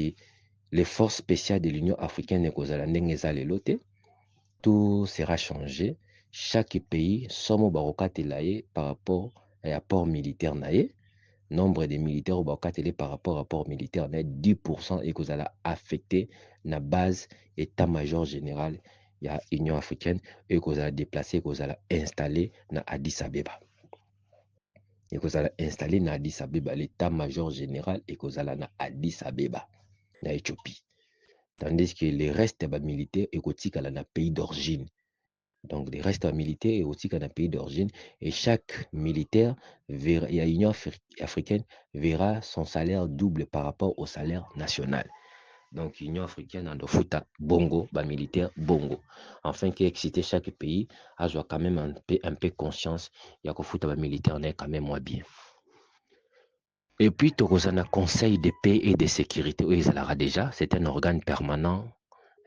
les forces spéciales de l'Union africaine ekozala ndenge eza lelo te, tout sera changé. Chaque pays somo bakokatela ye par rapport à apport militaire na ye. Nombre de militaires au bakatele par rapport à rapport militaire na 10% ekozala affecté na base état-major général ya Union africaine et ekozala déplacé, ekozala installé na Addis Abeba. Ekozala installé na Addis Abeba, l'état-major général ekozala na Addis Abeba na Éthiopie. Tandis que le reste des militaires ekotikala na pays d'origine. Donc, des restes militaires et aussi qu'un pays d'origine. Et chaque militaire verra, et l'Union africaine verra son salaire double par rapport au salaire national. Donc, l'Union africaine en foota bongo, militaire bongo. Afin qu'exciter chaque pays, a quand même un peu conscience, il y a que foota militaire, on est quand même moins bien. Et puis, Torozana Conseil de paix et de sécurité, oui, déjà, c'est un organe permanent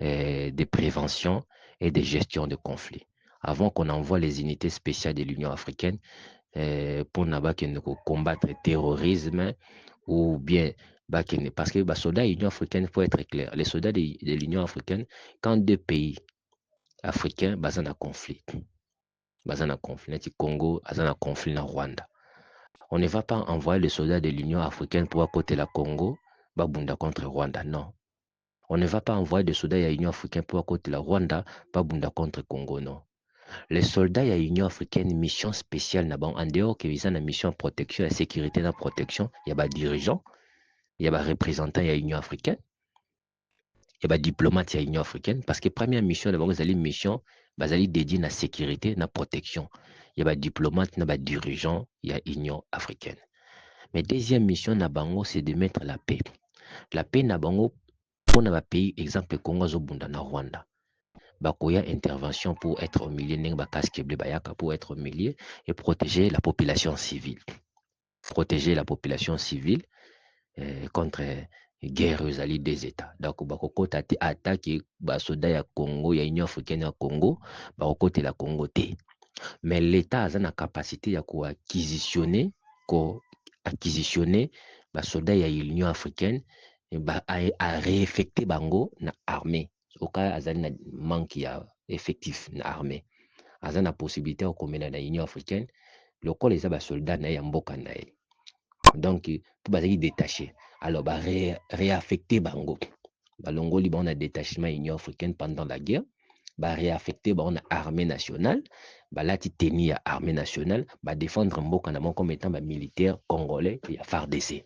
de prévention et de gestion de conflits. Avant qu'on envoie les unités spéciales de l'Union africaine pour combattre le terrorisme ou bien parce que les soldats de l'Union africaine, il faut être clair, les soldats de l'Union africaine, quand deux pays africains basent un conflit, le Congo a un conflit en Rwanda. On ne va pas envoyer les soldats de l'Union africaine pour côté la Congo, babunda contre Rwanda, non. On ne va pas envoyer des soldats de l'Union africaine pour côté la Rwanda, babunda contre Congo, non. Les soldats de l'Union africaine, mission spéciale, en dehors qu'ils ont une mission de protection et sécurité de protection, il y a des dirigeants, il y a des représentants de l'Union africaine, il y a des diplomates de l'Union africaine, parce que la première mission, c'est une mission dédiée à la sécurité et à la protection. Il y a des diplomates, il y a des dirigeants, il y a l'Union africaine. Mais deuxième mission, c'est de mettre la paix. La paix, pour un pays, exemple, Congo, na Rwanda. Bakoya intervention pour être au milieu, pour être au milieu et protéger la population civile. Protéger la population civile contre guerre des États. Donc, bakokota te attaque basoda ya Congo, ya Union africaine ya Congo, bakokote la Congo te. Mais l'État a la capacité ya acquisitionner basoda ya Union africaine a réeffecter bango na armée. Au cas azali na manque ya effectif na armée. Aza na possibilité ya komena na Union africaine, lokola eza basoldat na ye ya mboka na ye. Donc, tout bazali détaché. Alors, réaffecter bango. Balongoli ba on a détachement Union africaine pendant la guerre. Réaffecter ba on a armée nationale. Lati teni ya armée nationale. Défendre mboka na comme étant militaire congolais et FARDC.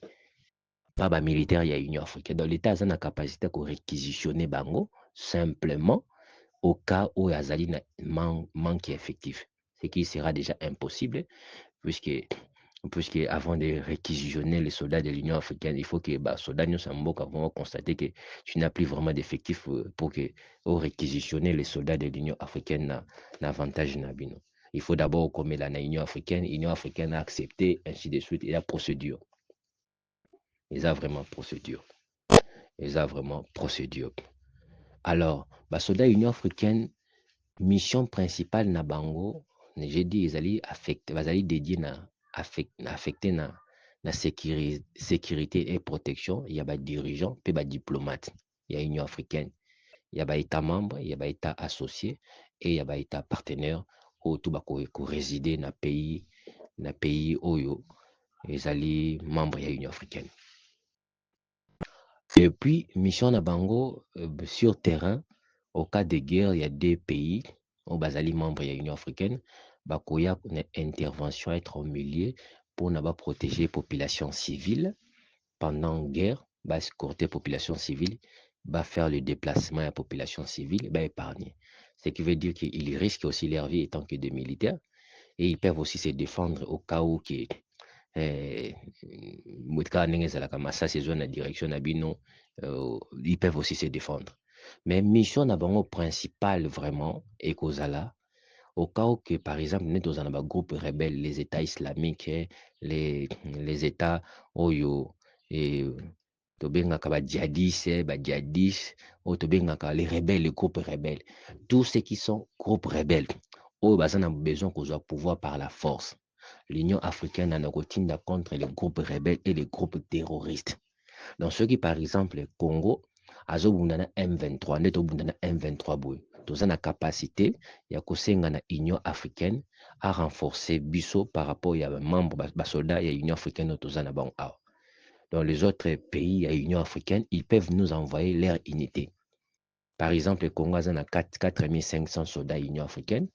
Pas militaire ya Union africaine. Donc, l'État a la capacité de réquisitionner bango simplement au cas où il y a un manque effectif. Ce qui sera déjà impossible puisque avant de réquisitionner les soldats de l'Union africaine, il faut que les soldats vont constater que tu n'as plus vraiment d'effectifs pour réquisitionner les soldats de l'Union africaine l'avantage. Il faut d'abord comme l'Union africaine a accepté, ainsi de suite, et la procédure. Ils ont vraiment procédure. Alors, les soldats de l'Union africaine, mission principale na bango, j'ai dit, ils allaient dédier affecté na sécurité et protection. Il y a des dirigeants, puis des diplomates. Il y a l'Union africaine. Il y a des États membres, il y a des États associés et il y a des États partenaires où tout va résider dans le pays où ils allaient membres de l'Union africaine. Et puis, mission na bango sur terrain, au cas de guerre, il y a deux pays où bazali membres de l'Union africaine, bakoya une intervention être au milieu pour protéger la population civile pendant la guerre, escorter la population civile, faire le déplacement de la population civile, épargner. Ce qui veut dire qu'ils risquent aussi leur vie étant que des militaires et ils peuvent aussi se défendre au cas où ils peuvent aussi se défendre. Mais mission na bango principale vraiment et kozala au cas où que par exemple nous dans un groupe rebelle les États islamiques les États oyo et tobengaka ba djihadistes ou tobengaka les rebelles les groupes rebelles, tous ceux qui sont groupes rebelles oyo baza na besoin kozwa pouvoir par la force. L'Union africaine en a routine contre les groupes rebelles et les groupes terroristes. Donc, ceux qui, par exemple, le Congo, azobundana M23, netobundana M23 boy. Tous la capacité, il y a Union africaine à renforcer biso par rapport à membres, soldats et Union africaine, tous en bon. Dans les autres pays, à Union africaine, ils peuvent nous envoyer leur unité. Par exemple, le Congo a 4500 soldats Union africaine.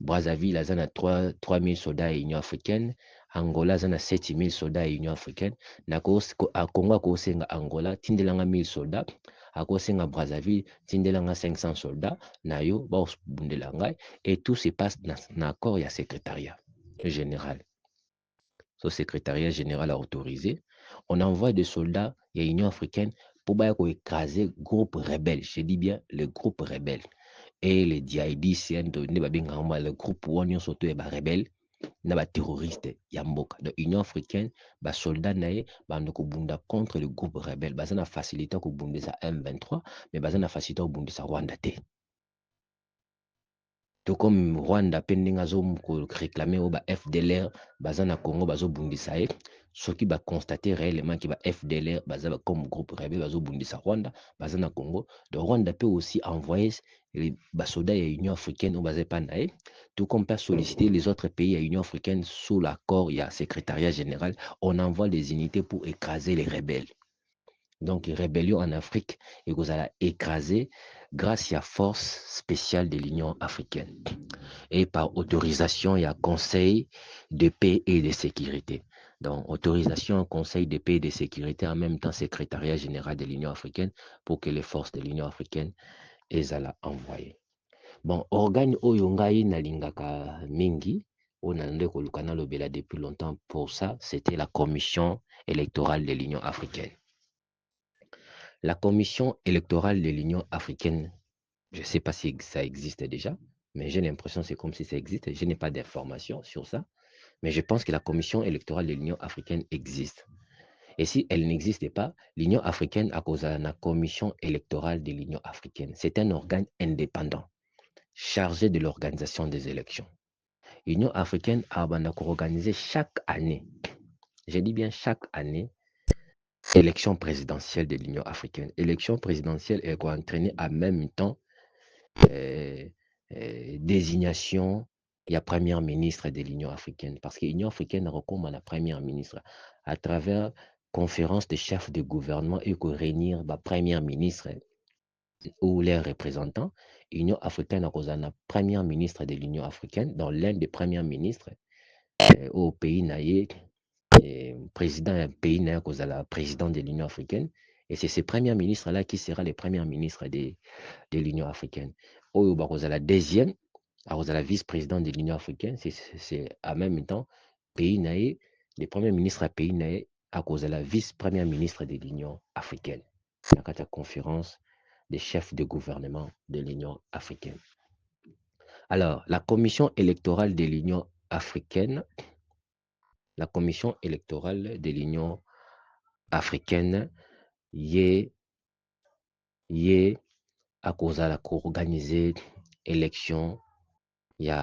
Brazzaville a 3000 soldats Union africaine. Angola a 7000 soldats Union africaine. À Congo, a Angola, tindelanga 1000 soldats. akosenga Brazzaville tindelanga 500 soldats na yo babundela ngai, et tout se passe dans accord ya secrétariat général. Ce secrétariat général a autorisé. On envoie des soldats, il y a l'Union africaine, pour écraser le groupe rebelle. Je dis bien le groupe rebelle. Et les DID, le groupe Wanion Soto et rebelle, les terroristes, Yamboka. Donc, l'Union africaine, les soldats contre le groupe rebelle. Ils ont facilité pour ça M23, mais ils ont facilité pour ça Rwanda. Tout comme Rwanda pendinga zo réclamer au FDLR bazana Congo bazo bundisa ceux qui va constater réellement que FDLR baza comme groupe rebelle bazo bundisa Rwanda bazana Congo. Donc Rwanda peut aussi envoyer les soldats à l'Union africaine au bazé panae, tout comme peut solliciter les autres pays à l'Union africaine sous l'accord, il y a secrétariat général, on envoie des unités pour écraser les rebelles. Donc rébellion en Afrique et vous allez écraser grâce à la force spéciale de l'Union africaine. Et par autorisation, il y a Conseil de paix et de sécurité. Donc, autorisation, Conseil de paix et de sécurité, en même temps, Secrétariat général de l'Union africaine, pour que les forces de l'Union africaine les aient envoyées. Bon, organe Oyongai Nalingaka Mingi, on a depuis longtemps pour ça, c'était la Commission électorale de l'Union africaine. La Commission électorale de l'Union africaine, je ne sais pas si ça existe déjà, mais j'ai l'impression que c'est comme si ça existe. Je n'ai pas d'informations sur ça, mais je pense que la Commission électorale de l'Union africaine existe. Et si elle n'existait pas, l'Union africaine a cause de la Commission électorale de l'Union africaine. C'est un organe indépendant, chargé de l'organisation des élections. L'Union africaine a organisé chaque année, je dis bien chaque année, élection présidentielle de l'Union africaine. Élection présidentielle est entraînée en même temps désignation, il y a première ministre de l'Union africaine. Parce que l'Union africaine recommande la première ministre à travers conférence de chefs de gouvernement et qu'on réunir la première ministre ou les représentants. L'Union africaine a la première ministre de l'Union africaine dans l'un des premiers ministres au pays naïe. Président d'un pays naïe cause la président de l'Union africaine. Et c'est ce premier ministre-là qui sera le premier ministre de l'Union africaine. Oyo bakozala deuxième, akozala vice-président de l'Union africaine, c'est en même temps pays naé, le premier ministre à pays naé, akozala vice-premier ministre de l'Union africaine. La conférence des chefs de gouvernement de l'Union africaine. Alors, la commission électorale de l'Union africaine, la commission électorale de l'Union africaine, y à cause de organiser élection, il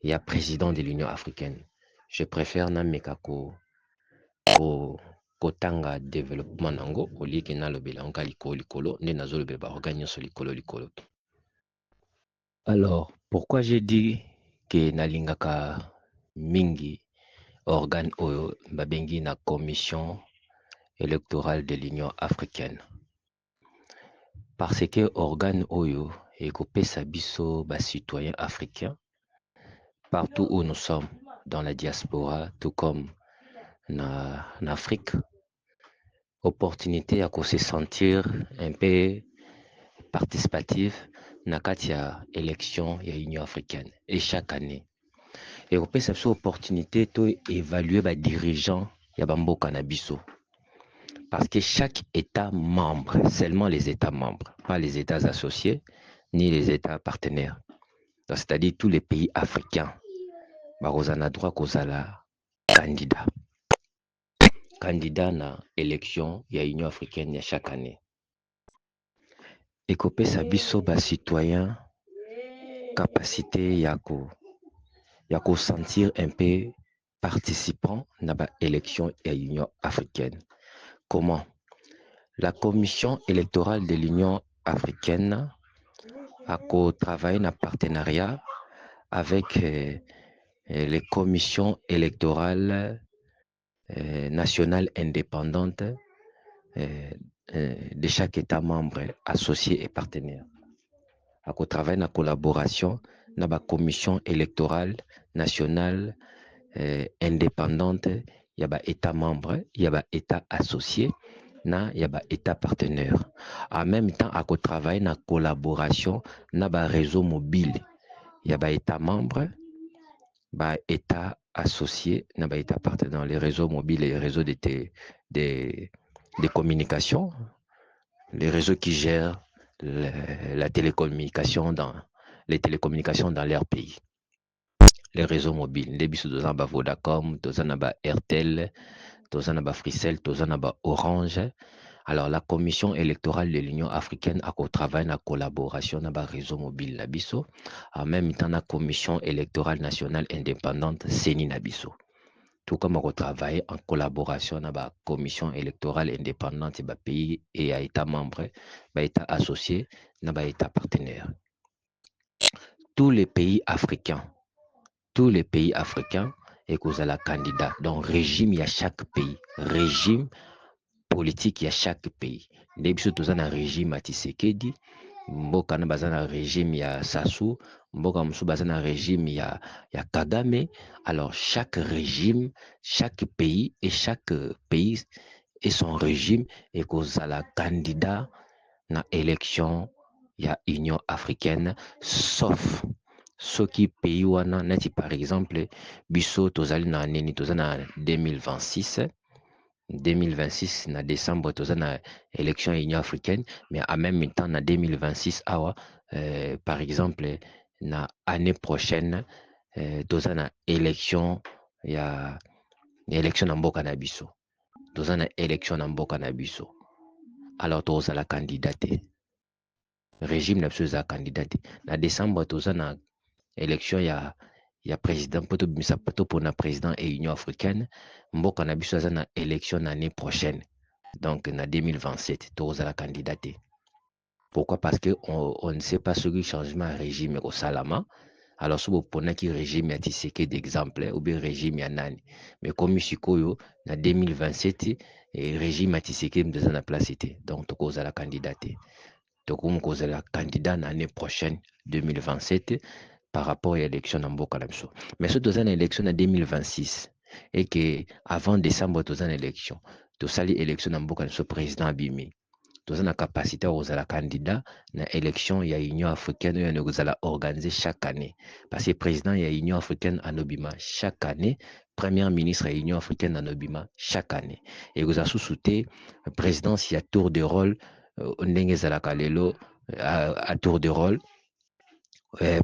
y a président de l'Union africaine. Je préfère nameka kotanga développement nango au lieu que na lobela onka likolo ne nazo lobeba organiser sur likolo. Alors, pourquoi j'ai dit que nalingaka mingi organe oyo babengi na commission électorale de l'Union africaine? Parce que organe oyo ekopesa biso ba citoyens africains partout où nous sommes dans la diaspora, tout comme en Afrique, opportunité à se sentir un peu participatif dans la élection de l'Union africaine et chaque année. Et on peut cette opportunité d'évaluer les dirigeants de Bamboka Nabiso. Parce que chaque État membre, seulement les États membres, pas les États associés, ni les États partenaires, c'est-à-dire tous les pays africains, barozana droit kozala candidat na élection ya Union africaine ya chaque année. Ekopesa biso ba citoyen capacité ya ko sentir un peu participant na ba élection ya Union africaine. Comment? La commission électorale de l'Union africaine a travaillé en partenariat avec les commissions électorales nationales indépendantes de chaque État membre associé et partenaire. À travailler en collaboration dans la commission électorale nationale indépendante, il y a des États membres, il y a des États associés, na ya ba état partenaire. En même temps à travailler na collaboration na ba réseau mobile ya ba état membre, ba état associé na ba état partenaire, les réseaux mobiles et les réseaux de communication, les réseaux qui gèrent la télécommunication les télécommunications dans leur pays. Les réseaux mobiles, les biso tozana ba Vodacom, tozana ba Airtel, tozana ba Fricel, tozana ba Orange. Alors la commission électorale de l'Union africaine a travaillé en collaboration avec le réseau mobile Nabiso, en même temps la commission électorale nationale indépendante CENI Nabiso. Tout comme on travaille en collaboration avec la commission électorale indépendante du pays et à État membre, État associé, État partenaire. Tous les pays africains et cause à la candidat. Donc régime il y a chaque pays, régime politique il y a chaque pays. Nebiso tozana régime à Tshisekedi, mboka na bazana régime ya Sassou, mboka musu bazana régime ya Kagame. Alors chaque régime, chaque pays et son régime et cause à la candidat na élection ya Union africaine, sauf ceux qui pays wana neti par exemple biso tozali na neni tozana 2026 na décembre tozana élection ya Union africaine, mais en même temps na 2026 awa par exemple na année prochaine tozana élection ya élection na mboka na biso, tozana élection na mboka na biso. Alors tozala candidaté régime na biso za candidaté na décembre tozana élection ya président poto bimisa poto pour na président et Union africaine, mboka na biso na élection l'année prochaine, donc na 2027 tozala candidaté. Pourquoi? Parce que on ne sait pas ce que changement de régime au salama. Alors si vous prenez qui régime ya Tshisekedi d'exemple ou bien régime ya nani, mais comme sikoyo na 2027 et régime ya Tshisekedi mdeza na place était, donc tozala candidaté. Donc on la candidat l'année prochaine 2027 par rapport à l'élection en mboka na biso. Mais ce deuxième élection en 2026 et que avant décembre deuxième élection, to sali élection en mboka na biso président abimi. Tous la capacité aux la candidat na élection ya Union africaine ya nous organiser chaque année. Parce que président ya Union africaine à Nobima chaque année, premier ministre ya Union africaine à Nobima chaque année. Et vous a sous-souté présidence ya tour de rôle ndenge za la kalelo à tour de rôle.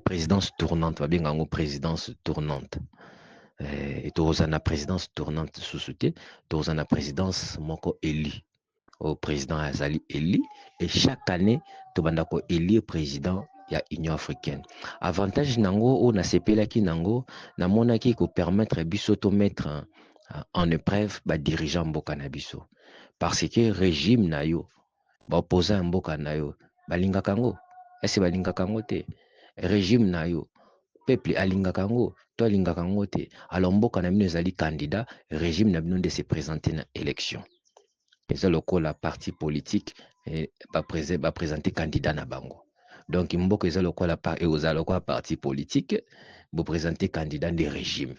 Présidence tournante, va bien en présidence tournante. Et tous la présidence tournante sous-souté, tous la présidence moko élu. Au président Azali Eli et chaque année tobandako élire président ya Union africaine. Avantage nango o na sepela ki nango na mona ki ko permettre biso to mettre en épreuve ba dirigeant mboka na biso parce que régime na yo ba opposant mboka na yo balingaka ngo ese balingaka ngo te régime na yo peuple alingaka ngo to alingaka ngo te alors mboka na bino ezali candidat régime na bino de se présenter na élection. C'est le coup la parti politique va présenter candidat na bango. Donc mboko c'est le coup la parti politique vous présenter candidat des régimes.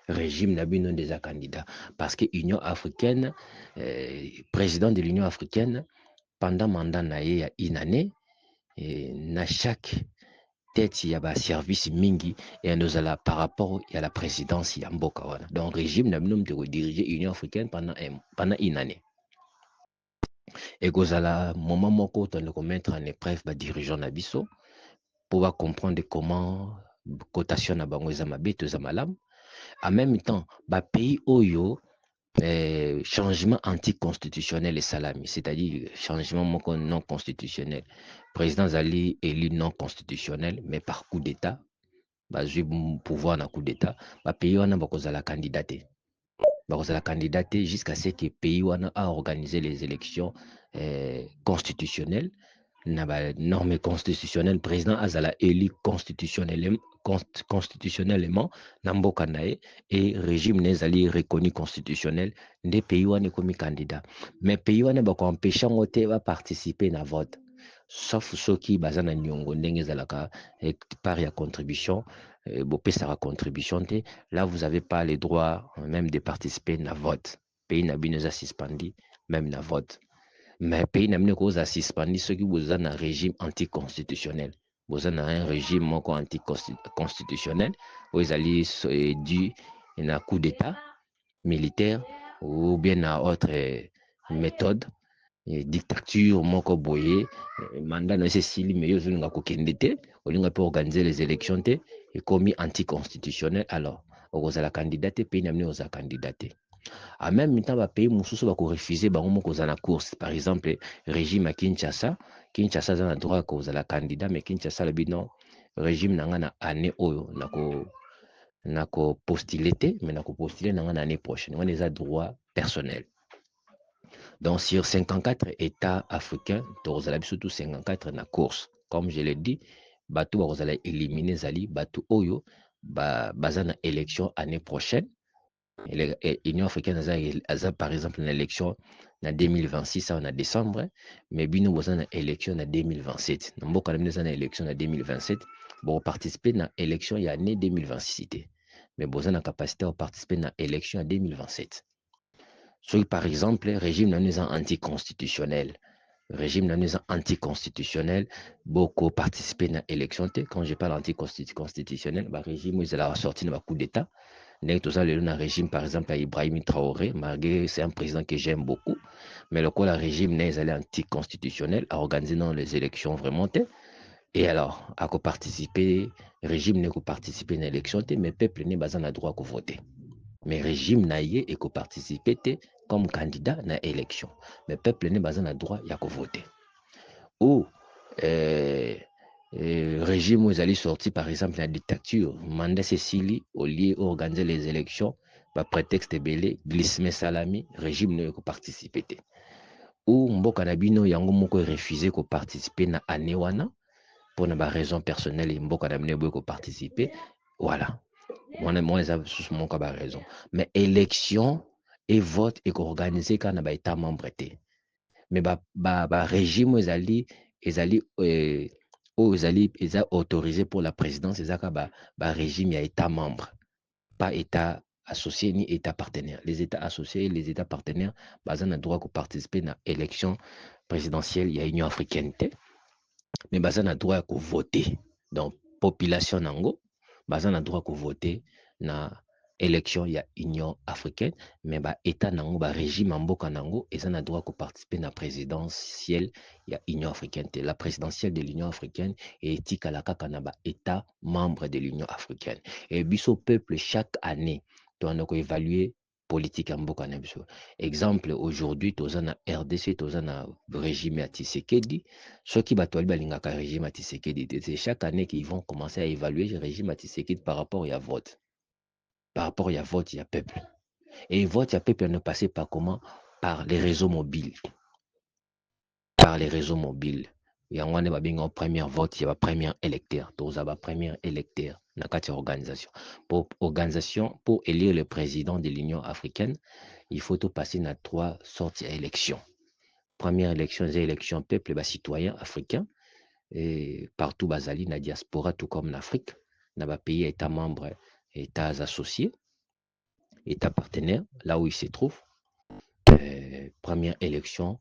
Régime n'a bino des candidats parce que Union africaine président de l'Union africaine pendant mandat na ye ya une année na chaque tête il y a service mingi et nous allons par rapport à la présidence ya mboka wana. Donc régime n'a bino de diriger Union africaine pendant une année. Et Gozala, moment moko de mettre en épreuve les dirigeants nabiso pour comprendre comment cotation na bango za mabeto za malam. En même temps, ba pays oyo changement anticonstitutionnel et salami, c'est-à-dire changement moko non constitutionnel. Président Zali élu non constitutionnel mais par coup d'état, ba pouvoir na coup d'état, ba pays wana bakozala candidaté. La candidaté jusqu'à ce que le pays a organisé les élections constitutionnelles. Na norme constitutionnelle, président Azala élu constitutionnellement Namboka nae et régime nezali reconnu constitutionnel des pays wana comme candidat. Mais pays wana bako empêcher ngote va participer na vote. Sauf ceux qui bazana nyongo ndenge zalaka par ya contribution la contribution là vous n'avez pas le droit même de participer na vote pays na bino za suspendi même na vote mais pays n'a cause à suspendu ceux qui vous ont un régime anticonstitutionnel. Vous avez un régime anticonstitutionnel où ils allaient dû un coup d'état militaire ou bien à autre méthode dictature moko boye mandat na sili mais yo nga kokende te olinga peut organiser les élections te et commis anticonstitutionnel alors okozala candidat te pays namne oza candidat te en même temps ba pays mususu ba ko refuser bango moko za na course par exemple régime à Kinshasa za na droit ko la candidat mais Kinshasa le bino régime nanga na année oyo na ko postuler te mais na ko postuler nanga na année prochaine on les a droit personnel. Donc, sur 54 États africains, vous avez surtout 54 na course. Comme je l'ai dit, bateau vous allez éliminer Zali, bateau Oyo, bazana élection année prochaine. L'Union africaine a par exemple une élection en 2026 en décembre, mais bino vous avez une élection en 2027. Nous avons une élection en 2027 pour participer à l'élection en année 2026. Mais vous avez la capacité de participer à l'élection en 2027. Soit par exemple, le régime n'est pas anticonstitutionnel. Le régime n'est pas anticonstitutionnel. Beaucoup participent à l'élection. Quand je parle anticonstitutionnel, le régime est sorti d'un coup d'État. Le régime, par exemple, à Ibrahim Traoré, malgré c'est un président que j'aime beaucoup, mais le régime n'est pas anticonstitutionnel, à organiser les élections vraiment. Et alors, à participer, le régime n'est pas participer à l'élection, mais le peuple n'est pas en droit de voter. Mais le régime n'a et que participer comme candidat à l'élection. Mais le peuple n'est pas en droit de voter. Ou le régime où ils allaient sortir, par exemple, la dictature, mandat Cécilie, au lieu d'organiser les élections, par prétexte belé, glissement salami, régime n'a pas participer. Ou Mboka Nabino yango moko refusé de participer à Anewana pour une raison personnelle et Mboka Nabino n'a pas participer. Voilà. Moi, les sous mon cas raison. Mais élection et vote est organisé quand on a été membre. Mais régime ils ont autorisé pour la présidence ils ont régime et état membre, pas état associé ni état partenaire. Les états associés et les états partenaires ont le droit de participer à l'élection présidentielle il y a Union africaine. Mais ils ont le droit de voter. Donc population nango ils ont le droit de voter na élection il y a Union africaine mais état nango régime mboka nango ils ont le droit de participer na présidentielle il y a Union africaine. La présidentielle de l'Union africaine est éthique à la kaka na état membre de l'Union africaine et biso peuple chaque année doit évaluer politique en mboka na biso. Exemple aujourd'hui toza na RDC toza na régime ya Tshisekedi ceux qui battent balingaka régime à Tshisekedi c'est chaque année qu'ils vont commencer à évaluer le régime à Tshisekedi par rapport au vote. Par rapport à vote, il y a peuple. Et vote, il y a peuple ne passer par comment? Par les réseaux mobiles. Par les réseaux mobiles. Il y a un premier vote, il y a un premier électeur. Donc, il y a un premier électeur dans la organisation. Pour élire le président de l'Union africaine, il faut tout passer dans 3 sortes d'élections. Première élection, c'est l'élection peuple citoyen africain. Et partout, Bazali, la diaspora, tout comme l'Afrique, dans les pays états membres, états associés. État partenaire, là où il se trouve. Première élection,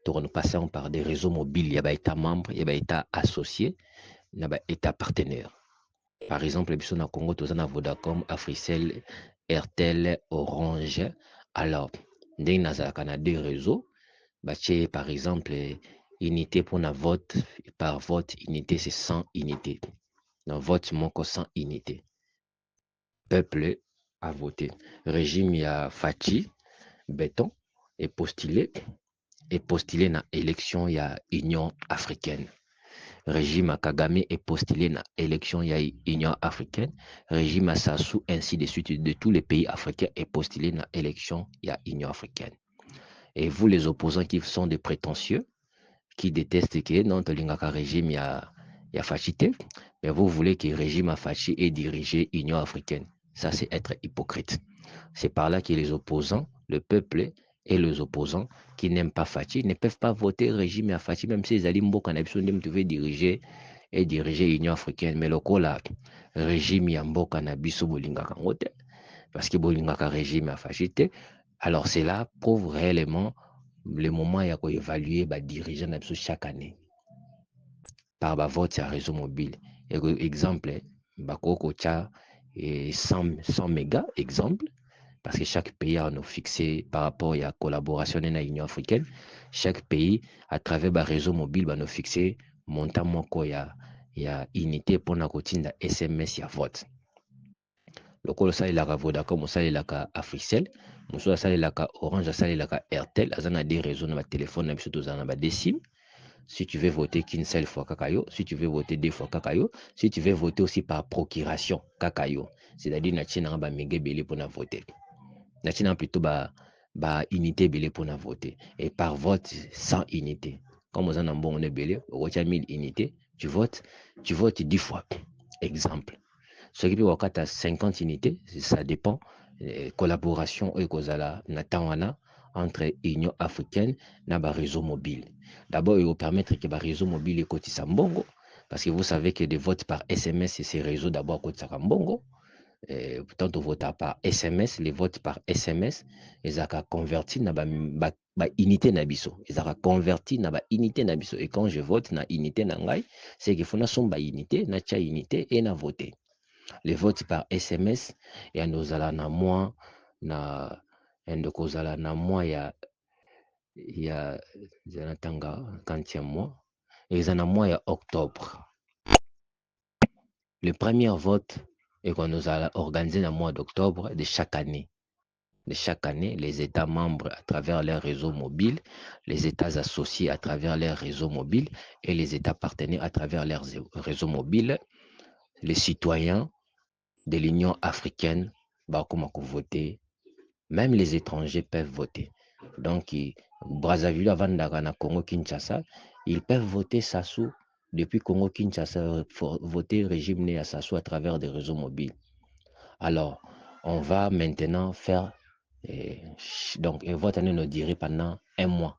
nous passons par des réseaux mobiles, il y a État membre, il y a État associé, il y a État partenaire. Par exemple, les au Congo, nous avons Vodacom, Africell, Airtel, Orange. Alors, nous avons deux réseaux. Par exemple, unité pour un vote, par vote, unité, c'est 100 unités. Dans vote, manque 100 unités. Peuple a voté. Régime, il y a Fachi, Béton, est postulé dans l'élection, il y a Union africaine. Régime à Kagame est postulé dans l'élection, il y a Union africaine. Régime à Sassou, ainsi de suite, de tous les pays africains est postulé dans l'élection, il y a Union africaine. Et vous, les opposants qui sont des prétentieux, qui détestent que dans le régime, il y a Fachité, mais vous voulez que le régime à Fachi ait dirigé l'Union africaine. Ça, c'est être hypocrite. C'est par là que les opposants, le peuple et les opposants qui n'aiment pas Fachi ne peuvent pas voter le régime à Fachi, même si les Alimbo Kanabisondem devaient diriger l'Union africaine. Mais le régime Yambo Kanabiso Bolinga parce que Bolinga régime à Fachi. Alors cela prouve réellement le moment il y a quoi évaluer dirigeant chaque année par vote à réseau mobile. Exemple, bakoko cha 100 mégas, exemple, parce que chaque pays a fixé par rapport à la collaboration dans l'Union africaine, chaque pays, à travers le réseau mobile, va nous fixer montant moko ya unité pour na kotinda SMS ya vote. Lokolo salelaka Vodacom osalelaka Africell, mosusu asalelaka Orange, asalelaka Airtel, aza na des réseaux na batelefone na biso tozala na des SIM. Si tu veux voter qu'une seule fois kakayo, si tu veux voter 2 fois kakayo, si tu veux voter aussi par procuration kakayo, c'est-à-dire na tina ba méga belé pour na voter. Na tina plutôt ba unité belé pour na voter et par vote sans unité. Comme on a un bon belé, on a 1000 unités, tu votes 10 fois. Exemple. Ce qui peut avoir 50 unités, ça dépend. Collaboration et kozala na tawana entre Union africaine et le réseau mobile. D'abord, il va permettre que le réseau mobile est côté Sambongo, parce que vous savez que des votes par SMS, ces réseaux d'abord côté Sambongo. Tant on vote par SMS, les votes par SMS, ils ont converti dans la unité nabiso. Ils ont converti dans la unité nabiso. Et quand je vote dans unité nangai, c'est qu'il faut na somba unité, na cha unité et na voter. Les votes par SMS, et nous allons na moins na endokozala na mois ya zanatanga quantième mois et ils en a mois ya octobre. Le premier vote est qu'on nous a organisé dans le mois d'octobre de chaque année. De chaque année, les États membres à travers leurs réseaux mobiles, les États associés à travers leurs réseaux mobiles et les États partenaires à travers leurs réseaux mobiles, les citoyens de l'Union africaine, comment voter. Même les étrangers peuvent voter. Donc, Brazzaville, avant d'aller Congo Kinshasa, ils peuvent voter Sassou depuis Congo Kinshasa, voter régime né à Sassou à travers des réseaux mobiles. Alors, on va maintenant faire donc un vote nous durer pendant un mois.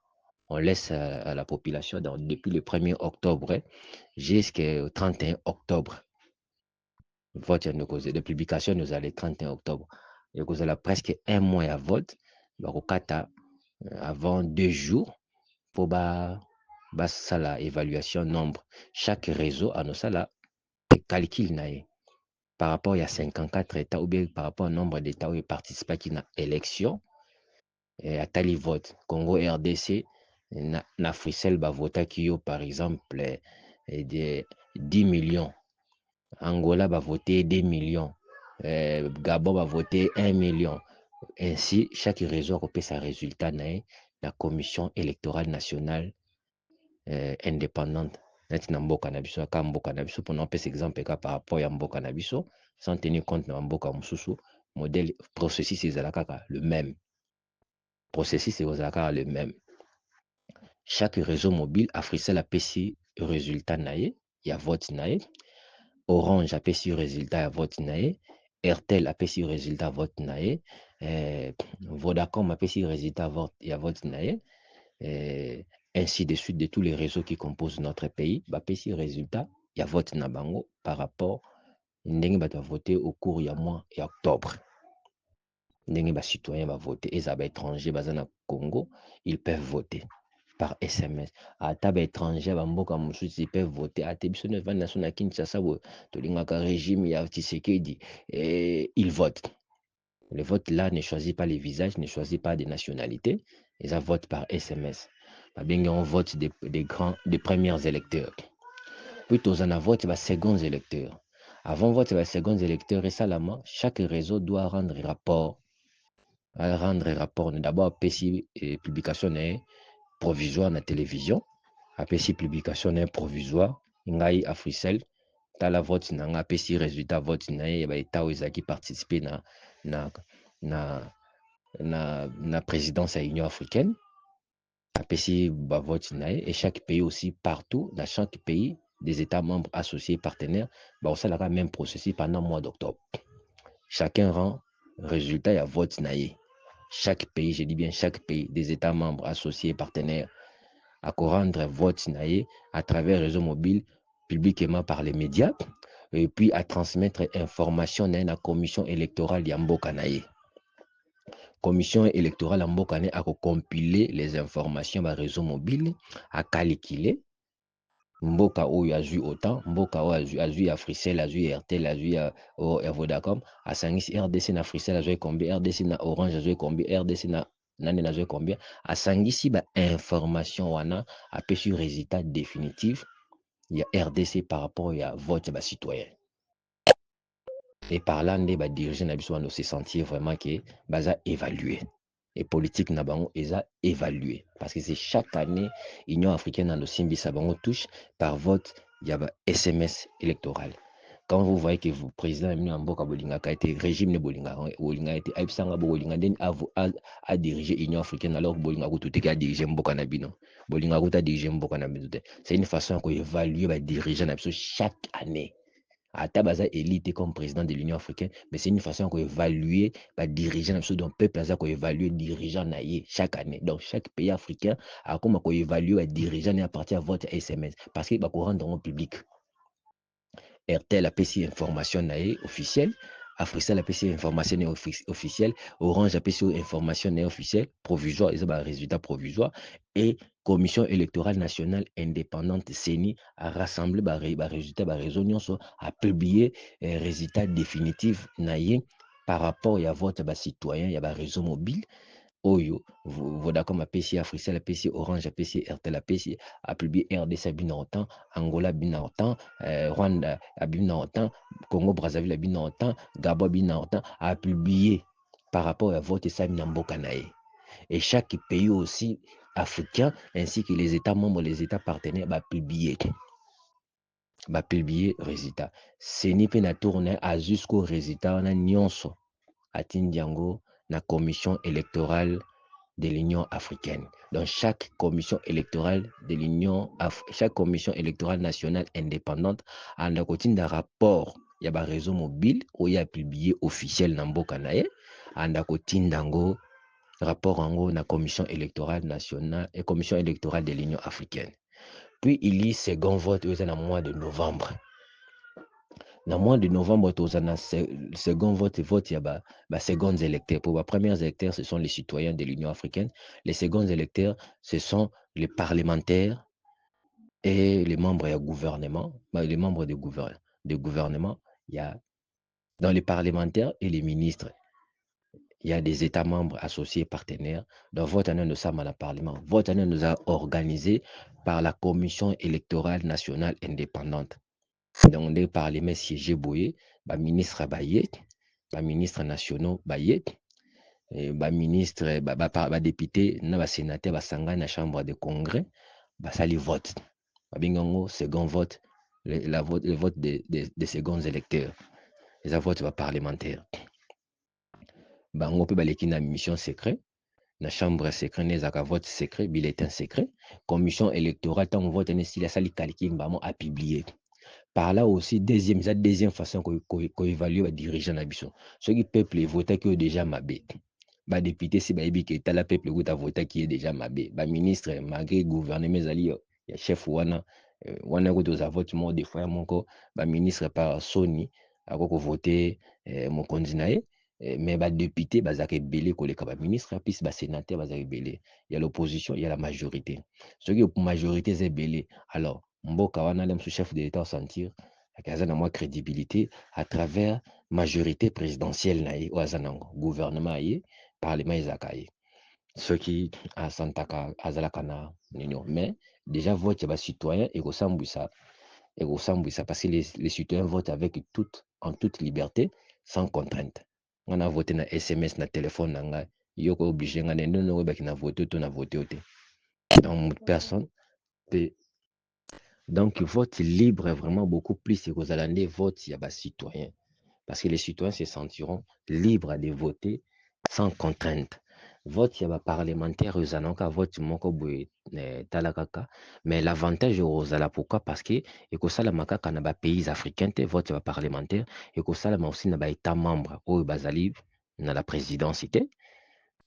On laisse à la population depuis le 1er octobre jusqu'au 31 octobre. Vote de publication nous allons le 31 octobre. Et vous avez presque un mois à vote. Avant 2 jours pour la évaluation nombre. Chaque réseau a nos calcul par rapport à 54 États ou bien par rapport au nombre d'États où ils participent à une élection et à tali vote. Congo RDC, na Africell va voter qui par exemple de 10 millions. Angola va voter 2 millions. Gabon va voter 1 million. Ainsi, chaque réseau a sa résultat dans la commission électorale nationale indépendante. Pour nous, exemple par rapport à Mboka Nabiso, sans tenir compte de Mboka Moussoussou, modèle processus est le même. Processus est le même. Chaque réseau mobile a fait la PC résultat naïe, il y a vote naïe. Orange a PC résultat à vote naïe. Airtel a PC résultat vote naïe. Vodacom a PC résultat à vote naïe. Ainsi de suite de tous les réseaux qui composent notre pays, PC résultat, il y a vote nabango par rapport à voter au cours du mois d'octobre. Les citoyens vont voter, et les étrangers au Congo, ils peuvent voter par SMS. À table étranger, ils peuvent voter. À Tébisson, Nation Kinshasa, régime, il y a Tshisekedi, et ils votent. Le vote là ne choisit pas les visages, ne choisit pas des nationalités, ils votent par SMS. On vote des premiers électeurs. Plutôt, on a vote des seconds électeurs. Avant vote des seconds électeurs, et ça, chaque réseau doit rendre rapport. D'abord, PC publication provisoire na télévision. PC publication provisoire. Ngai Africell. T'as la vote na PC résultat vote na état où ils qui participer na présidence à l'Union africaine. APC vote et chaque pays aussi partout dans chaque pays des États membres associés partenaires on a le même processus pendant le mois d'octobre. Chacun rend résultat à vote naïe. Chaque pays, je dis bien chaque pays des États membres associés partenaires à rendre vote naïe à travers réseaux mobiles publiquement par les médias et puis à transmettre information dans la commission électorale Yamboka naïe. commission électorale en Mbokane a compiler les informations par réseau mobile, a calculer Mboka oyo azwi autant, Mboka oyo azwi Africell, azwi Airtel, azwi Vodacom, asangisi RDC na Africell azwi combien, RDC na Orange azwi combien, RDC na nani azwi combien, asangisi ba information wana apesi résultat définitif ya RDC par rapport ya vote ba citoyen. Et par là, les dirigeants na se sentir vraiment que baza évalué. Et politique na bango eza évalué. Parce que c'est chaque année, Union africaine dans le Simbisa bango touche par vote, il y a SMS électoral. Quand vous voyez que vous, président Mboka Bolinga a été régime de Bolinga a été Aïpsanga Bolinga a dirigé l'Union africaine alors que Bolinga a dirigé Mboka Nabino. Bolinga a dirigé Mboka Nabino. C'est une façon d'évaluer les dirigeants chaque année. Atabaza élite comme président de l'Union africaine, mais c'est une façon d'évaluer les dirigeants, donc le peuple a évaluer les dirigeants chaque année. Donc chaque pays africain a comme évaluer les dirigeants à partir de votre SMS parce qu'il va rendre au public. RTL a PC information officielle, Africell a PC information officielle, Orange a PC information officielle, provisoire, ils ont un résultat provisoire, et Commission électorale nationale indépendante CENI a rassemblé les résultats, a publié les résultats définitifs par rapport à vote citoyen, il y a un réseau mobile. Oyo, Vodacom a PC, Africell a PC, Orange a PC, RTL a PC, a publié RDC a bien autant, Angola a bien autant, Rwanda a bien autant, Congo Brazzaville a bien autant, Gabon a bien autant, a publié par rapport à vote ça Mbokanae. Et chaque pays aussi africain ainsi que les États membres, les États partenaires va publier résultat. Ce n'est pas na tourner à jusqu'au résultat on a nyonso atindiango na commission électorale de l'Union africaine. Donc chaque commission électorale de chaque commission électorale nationale indépendante a un rapport, il y a un réseau mobile où il y a publié officiel dans Mbokanae, a un rapport en gros la commission électorale nationale et commission électorale de l'Union africaine. Puis il y a second vote au mois de novembre. Dans le mois de novembre, le second vote, il y a les seconds électeurs. Pour les premiers électeurs, ce sont les citoyens de l'Union africaine. Les seconds électeurs, ce sont les parlementaires et les membres du gouvernement. Les membres du gouvernement, il y a dans les parlementaires et les ministres. Il y a des États membres associés partenaires. Donc, vote année, nous sommes à la Parlement. Vote année nous a organisé par la Commission électorale nationale indépendante. Donc, les parlements siégés boyé, ministre Bayet, ministre nationaux Bayet, ministre, député, sénateur, sanga na chambre de congrès, sali vote. Bingango, second vote, le vote des seconds électeurs. Les votes parlementaires. Bango peut baleki na mission secret, na chambre secret, nezaka vote secret, bulletin secret, commission électorale, tant vote ne si la sali calcul, a publié. Par là aussi, deuxième façon qu'on évalue les dirigeants d'Abisson. Ceux qui peuple votent qui est déjà mabé. Bah député, si bah que la peuple qui a voté qui est déjà mabé. Bah ministre, malgré gouvernement, il y a chef wana qui a voté moi des fois mon co. Bah ministre par Sony a voté mon candidat. Mais bah député, bah zake belé collé comme ministre, puis bah sénateur, bah zake belé. Il y a l'opposition, il y a la majorité. Ceux qui ont majorité, c'est belé. Alors Mboka wana lem sous chef de l'État sentir akaza na moi crédibilité à travers majorité présidentielle na ye wazanango gouvernement ye parlement ezakaye ceux qui a santaka azalaka na nino mais déjà vote ba citoyen et kosambwisa parce que les citoyens votent avec en toute liberté sans contrainte. On a voté na SMS na téléphone na nga yoko obligé nga nendo no baki na voter to na voter ote donc personne peut. Donc, vote libre est vraiment beaucoup plus que aux Hollandais vote, il y a des citoyens. Parce que les citoyens se sentiront libres de voter sans contrainte. Vote, il y a des parlementaires, ils ont un vote, mais l'avantage aux pourquoi? Parce que, et que ça, la maca, quand on a pays africains, vote, il y a parlementaire, et que ça, aussi, on a État membre, où il y a la présidence.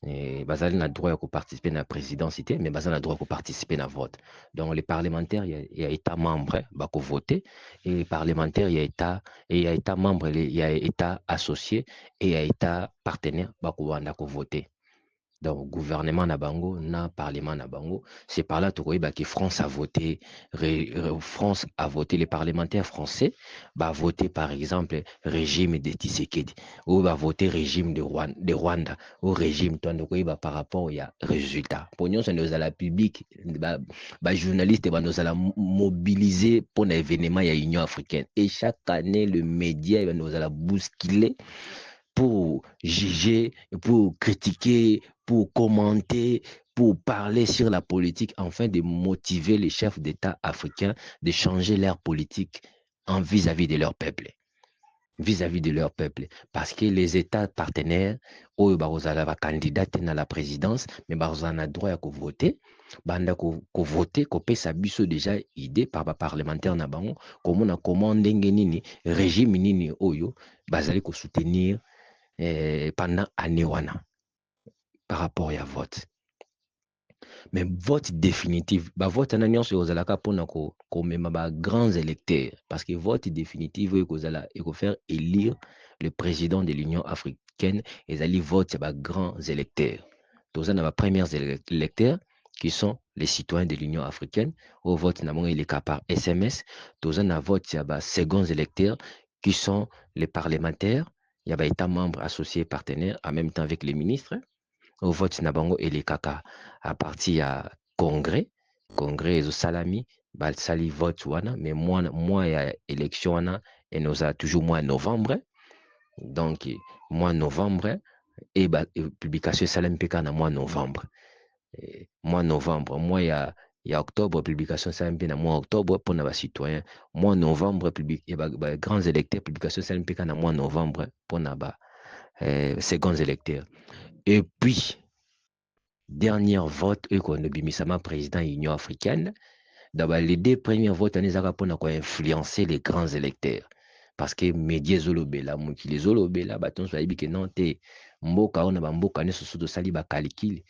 Bazali na droit de participer à la présidence, mais bazali na droit de participer à vote. Donc les parlementaires, il y a État membre, bah voter, et les parlementaires, il y a État membre, il y a État associé, et il y a État partenaire, bah voter. Donc, gouvernement na bango, na parlement na bango. C'est par là que France a voté, France a voté, les parlementaires français, va voter par exemple régime de Tshisekedi, ou va voter régime de Rwanda, ou régime par rapport au résultat. Pour nous, c'est nous à la public, journalistes, nous allons mobiliser pour l'événement de l'Union africaine. Et chaque année, le média nous allons bousculer pour juger, pour critiquer, pour commenter, pour parler sur la politique, afin de motiver les chefs d'État africains de changer leur politique en vis-à-vis de leur peuple. Vis-à-vis de leur peuple. Parce que les États partenaires, eux, va candidat à la présidence, mais ils ont droit à voter. Banda ko voter, ko pesa biso déjà idée par parlementaire na bango, comme on a commandé nini, régime nini oyo, bazali ko soutenir pendant année wana par rapport à vote. Mais vote définitif, vote en alliance aux alaka pour même grands électeurs, parce que vote définitif il faut faire élire le président de l'Union africaine et ils vote grands électeurs. Tous les premiers électeurs qui sont les citoyens de l'Union africaine, au vote il est par SMS. Tous les vote seconds électeurs qui sont les parlementaires. Il y a États membres associés partenaires en même temps avec les ministres. Au vote nabango et les kaka à partir à congrès et au salami sali vote wana mais moi ya élection wana et nous a toujours mois novembre donc mois novembre et publication salami peka na mois novembre mois ya octobre publication salami na mois octobre pour na citoyen mois novembre grands électeurs publication salami peka na mois novembre pour na seconds électeurs. Et puis dernier vote qu'on a président de l'Union africaine. D'abord, les deux premiers votes pour influencer les grands électeurs. Parce que médias zolobela, mokili zolobela, baton soabi que non te mboka on a mboka ne soso sali ba calcul.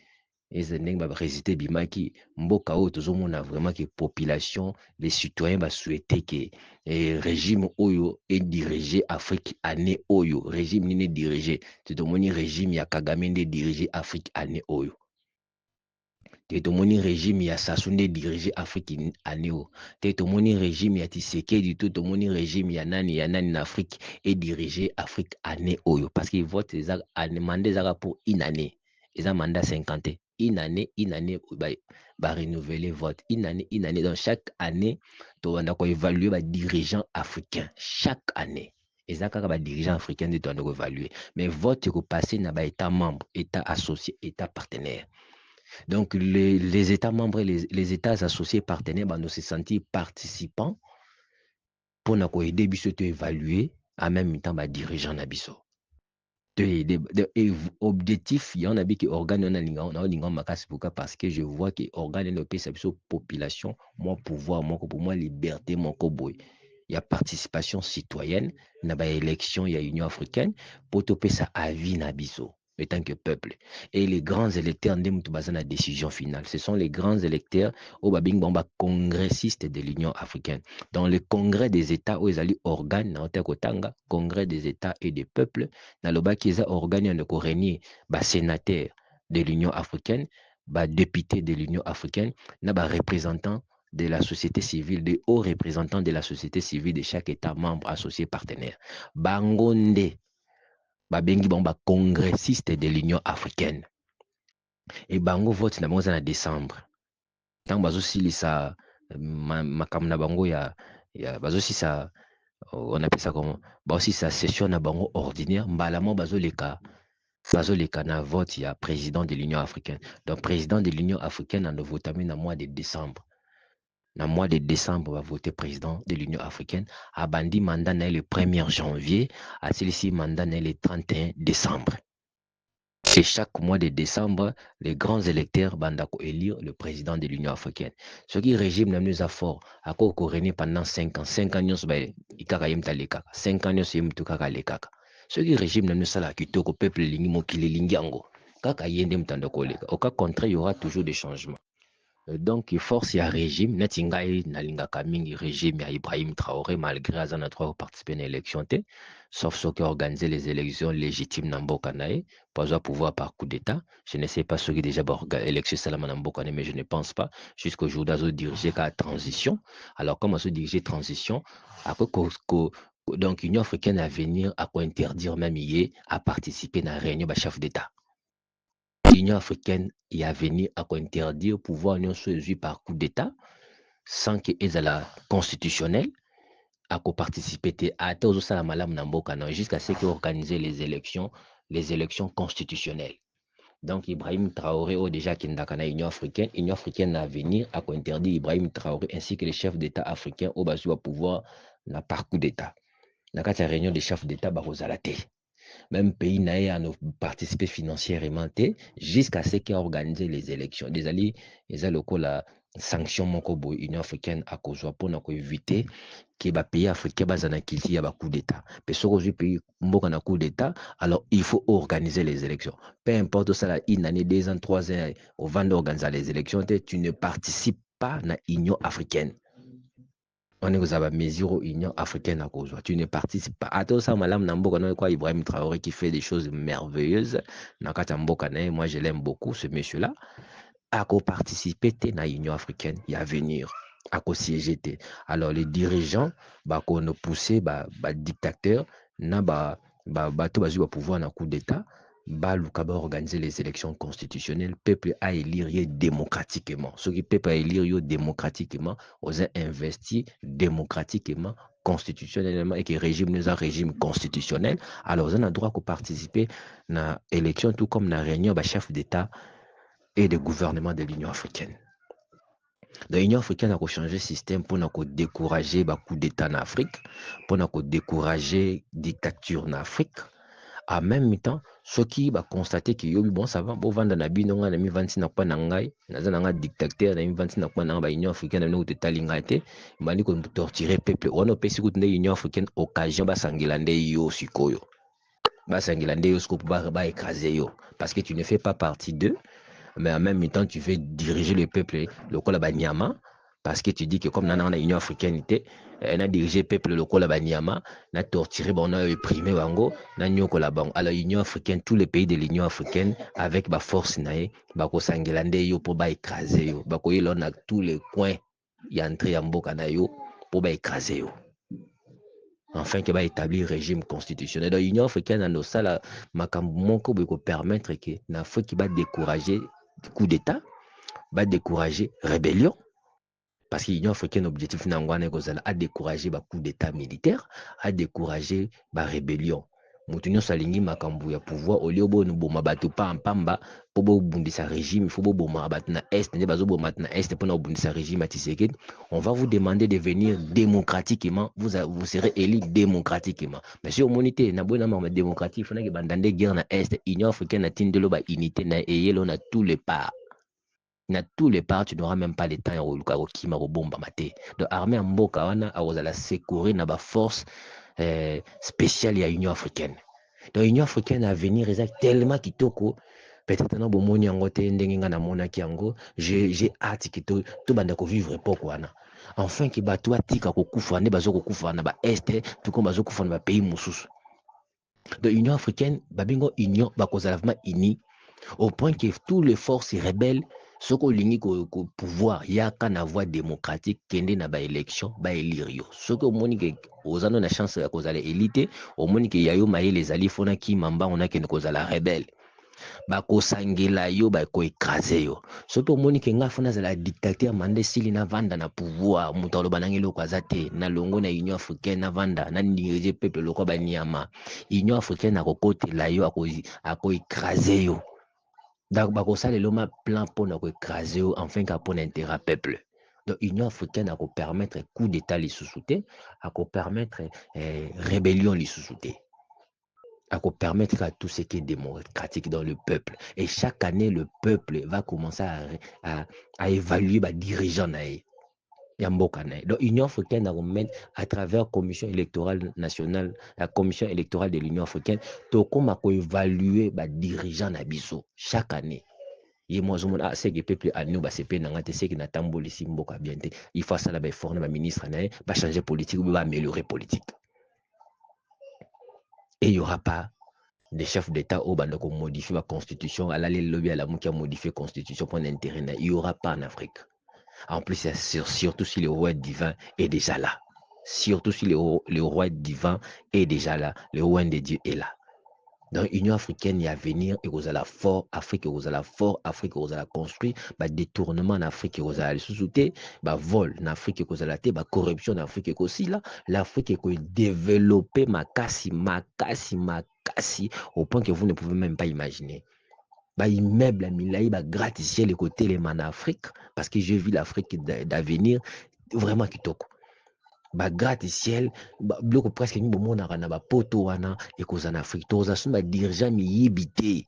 Et c'est n'eng ba résister bimaki mboka o tozomona vraiment que population, les citoyens ba souhaiter que régime oyo est dirigé Afrique année oyo, régime ni dirigé, tu domoni régime ya Kagame ne dirigé Afrique année oyo. Tetomoni régime ya Sassou Nguesso dirigé Afrique année. Tetomoni régime ya Tshisekedi, tetomoni régime ya nani na Afrique et dirigé Afrique année oyo. Parce qu'il vote mandat pour une année. Ils ont mandat 50. Une année, va renouveler vote. Une année. Donc chaque année, on a évaluer les dirigeants africains. Chaque année. Les dirigeants africains doivent évaluer. Mais vote est passé dans les États membres, États associés, États partenaires. Donc, les États membres, les États associés partenaires, nous se sentir participants pour nous aider à évaluer en même temps les dirigeants nabiso. Objectif, il y en a qui organe parce que je vois que organe population, moi pouvoir, moi pour moi liberté, mon koboy. Il y a participation citoyenne, il y a élection, il y a Union africaine pour topé ça avis nabiso. En tant que peuple. Et les grands électeurs, la décision finale. Ce sont les grands électeurs au Babing Bamba congressistes de l'Union africaine. Dans le congrès des États, où ils allaient organes, congrès des États et des peuples, dans le bas qu'ils ont organes de réunir, sénateurs de l'Union africaine, députés de l'Union africaine, représentants de la société civile, des hauts représentants de la société civile de chaque État membre associé partenaire. Bangonde. Babengi bomba congressiste de l'Union africaine. Et bango vote na bango en décembre. Tant bazo silisa makam na bango ya bazo sisa on appelle ça comment? Ba aussi sa session na bango ordinaire mbalamo bazo leka na vote ya président de l'Union africaine. Donc président de l'Union africaine en votamé na mois de décembre. Dans le mois de décembre, va voter président de l'Union africaine. A bandi mandat le 1er janvier, à celui-ci mandat le 31 décembre. Et chaque mois de décembre, les grands électeurs bandako élire le président de l'Union africaine. Ce qui régime n'a nous a fort, à quoi régné pendant 5 ans. 5 ans, nous avons 5 ans, nous avons ce qui régime n'a nous a la kitoko peuple lingi mokili lingi ango. Kaka yende mtandako leka. Au cas contraire, il y aura toujours des changements. Donc force ya régime neti ngai nalingaka mingi régime ya Ibrahim Traoré malgré aza na droit koparticipe na élection te, sauf soki organiser les élections légitimes na mboka na ye po azwa pouvoir par coup d'état. Je ne sais pas soki déjà élection esalama na mboka na ye, mais je ne pense pas jusqu'aujourd'hui azodirige kaka transition. Alors comme azodirige transition donc Union africaine à venir interdire même ye à participer na réunion ba chef d'état. L'Union africaine y a venu à interdire pouvoir nyonso ezwi par coup d'état sans que ezala constitutionnel à participer te ata ozosala malamu na mboka na jusqu'à ce que organiser les élections constitutionnelles. Donc Ibrahim Traoré a déjà kindaka na Union africaine à venir à interdire Ibrahim Traoré ainsi que les chefs d'État africains au bazwa pouvoir na par coup d'état. Na kati ya réunion des chefs d'État bakozala te. Même pays n'a à nous participer financièrement jusqu'à ce qu'il a organisé les élections. Des alliés, les la sanction moko boy Union africaine à cause pour éviter que les pays africains bazana kiti ya ba coup d'état. Mais ce que pays mboka na coup d'état, alors il faut organiser les élections. Peu importe ça une année, 2 ans, 3 ans au vent d'organiser les élections, tu ne participes pas à l'Union africaine. On est aux mesures Union africaine à cause. Tu ne participes pas. À tout ça, madame Namboka, Ibrahim Traoré qui fait des choses merveilleuses. Nakata Mboka, moi je l'aime beaucoup, ce monsieur-là. À participer à l'Union africaine, il y a venir. À siéger. Alors les dirigeants, qu'on a poussé, dictateurs, na tout pouvoir na coup d'État. Luka ba organiser les élections constitutionnelles, peuple a élire démocratiquement. Ce qui peuple a élire démocratiquement, on a investi démocratiquement, constitutionnellement et que régime nous a régime constitutionnel. Alors on a droit de participer à l'élection tout comme la réunion de chef d'État et de gouvernement de l'Union africaine. L'Union africaine a changé le système pour décourager les coups d'État en Afrique, pour décourager la dictature en Afrique. En même temps, ceux qui ont constaté que bon, ça va, bon, vendre na bino nga na mi vanti na kwa na ngai, naza na nga dictateur na mi vanti na kwa na ba Union africaine na ko talinga te, mani ko torturer peuple. Ono pesi ko Union africaine occasion ba sangila nde yo sikoyo. Ba sangila nde yo sikoyo ba écraser yo parce que tu ne fais pas partie d'eux. Mais en même temps, tu veux diriger le peuple, le Kolabanyama, parce que tu dis que comme on a une Union africaine, on a dirigé le peuple, le Kolabanyama, on a torturé, on a opprimé, on a Nyokolaban. Alors, l'Union africaine, tous les pays de l'Union africaine, avec ma force, bako sangilande yo pour écraser yo. Bako yo, on a tous les coins, il y a entré en boka na yo pour écraser yo. Enfin, que va établir régime constitutionnel. Donc, l'Union africaine, dans ça, makambo peut permettre que l'Afrique va décourager coup d'État, va décourager rébellion, parce que l'Union africaine, objectif à décourager le coup d'État militaire, à décourager la rébellion. Moutounio salingi makambu ya pouvoir, au lieu de boma batu pa mpamba, pour bundisa régime, il faut boma batu na est, ne bazo boma na est pour bundisa régime à Tshisekedi. On va vous demander de venir démocratiquement, vous serez élu démocratiquement. Mais si on monite, na bonne ma démocratique, il faut que bandande guerre na est, Union africaine na tindelo ba unité na eyelo na tous les parts. Na tous les parts, tu n'auras même pas le temps au kima bomba maté. Donc armée en mboka wana a la secourir na ba force spéciale ya Union africaine. Donc Union africaine à venir est tellement kitoko. Peut-être na bomoni yango te ndenge nga na mona ki yango, j'ai hâte que to banda ko vivre époque wana. Enfin ki bato atika ko kufa ne bazo ko kufa na ba est tout comme bazo kufa na ba pays mususu. Donc Union africaine babingo union ba kozala vraiment uni au point que tous les forces rebelles ce qu'on lingi ko pouvoir yaka na voie démocratique kende na ba élection ba élire yo ce que moni que ozano na chance ya kozala élite au moni que yayo maye les alliés fona ki mamba on a que kozala rebelle ba ko sangela yo ba ko écraser yo ce que moni que nga fona za la dictateur mande sili na vanda na pouvoir mutalo banangelo ko azate na longo na Union africaine na vanda na diriger peuple loko ba niama Union africaine a kokote la yo ako écraser yo. Donc, ça, c'est le plan pour nous écraser, enfin, pour l'intérêt peuple. Donc, l'Union africaine a permettre coup d'État les sous-souter, a permettre rébellion les sous-souter, a permettre à tout ce qui est démocratique dans le peuple. Et chaque année, le peuple va commencer à évaluer les dirigeants. Donc, l'Union africaine a remis à travers la Commission électorale nationale, la Commission électorale de l'Union africaine, tout comme évaluer les dirigeants chaque année. et moi ah c'est que peuple à nous c'est nanga te c'est que natamboli simboka bien te il faut ça la ba former ministre na ba changer politique ou ba améliorer politique et il y aura pas des chefs d'État au bando modifier la constitution à l'aller lobby à la qui a modifié constitution pour un intérêt il y aura pas en Afrique. En plus surtout si le roi divin est déjà là, surtout si le roi divin est déjà là, le roi de Dieu est là. Dans l'Union africaine, il y a venir et vous allez fort Afrique, vous allez fort Afrique, vous allez construire, bah détournement en Afrique, vous allez sous-souter, bah vol en Afrique, vous allez bah corruption en Afrique aussi là, l'Afrique est développée makasi au point que vous ne pouvez même pas imaginer. Bah immeuble à Milaï, bah gratte-ciel les côtés les en Afrique, parce que j'ai vu l'Afrique d'avenir vraiment kitoko. Ba gratte-ciel biloko presque nini bomonaka na bapoto wana ekozala na Afrique toza soni badirigeant miyibi te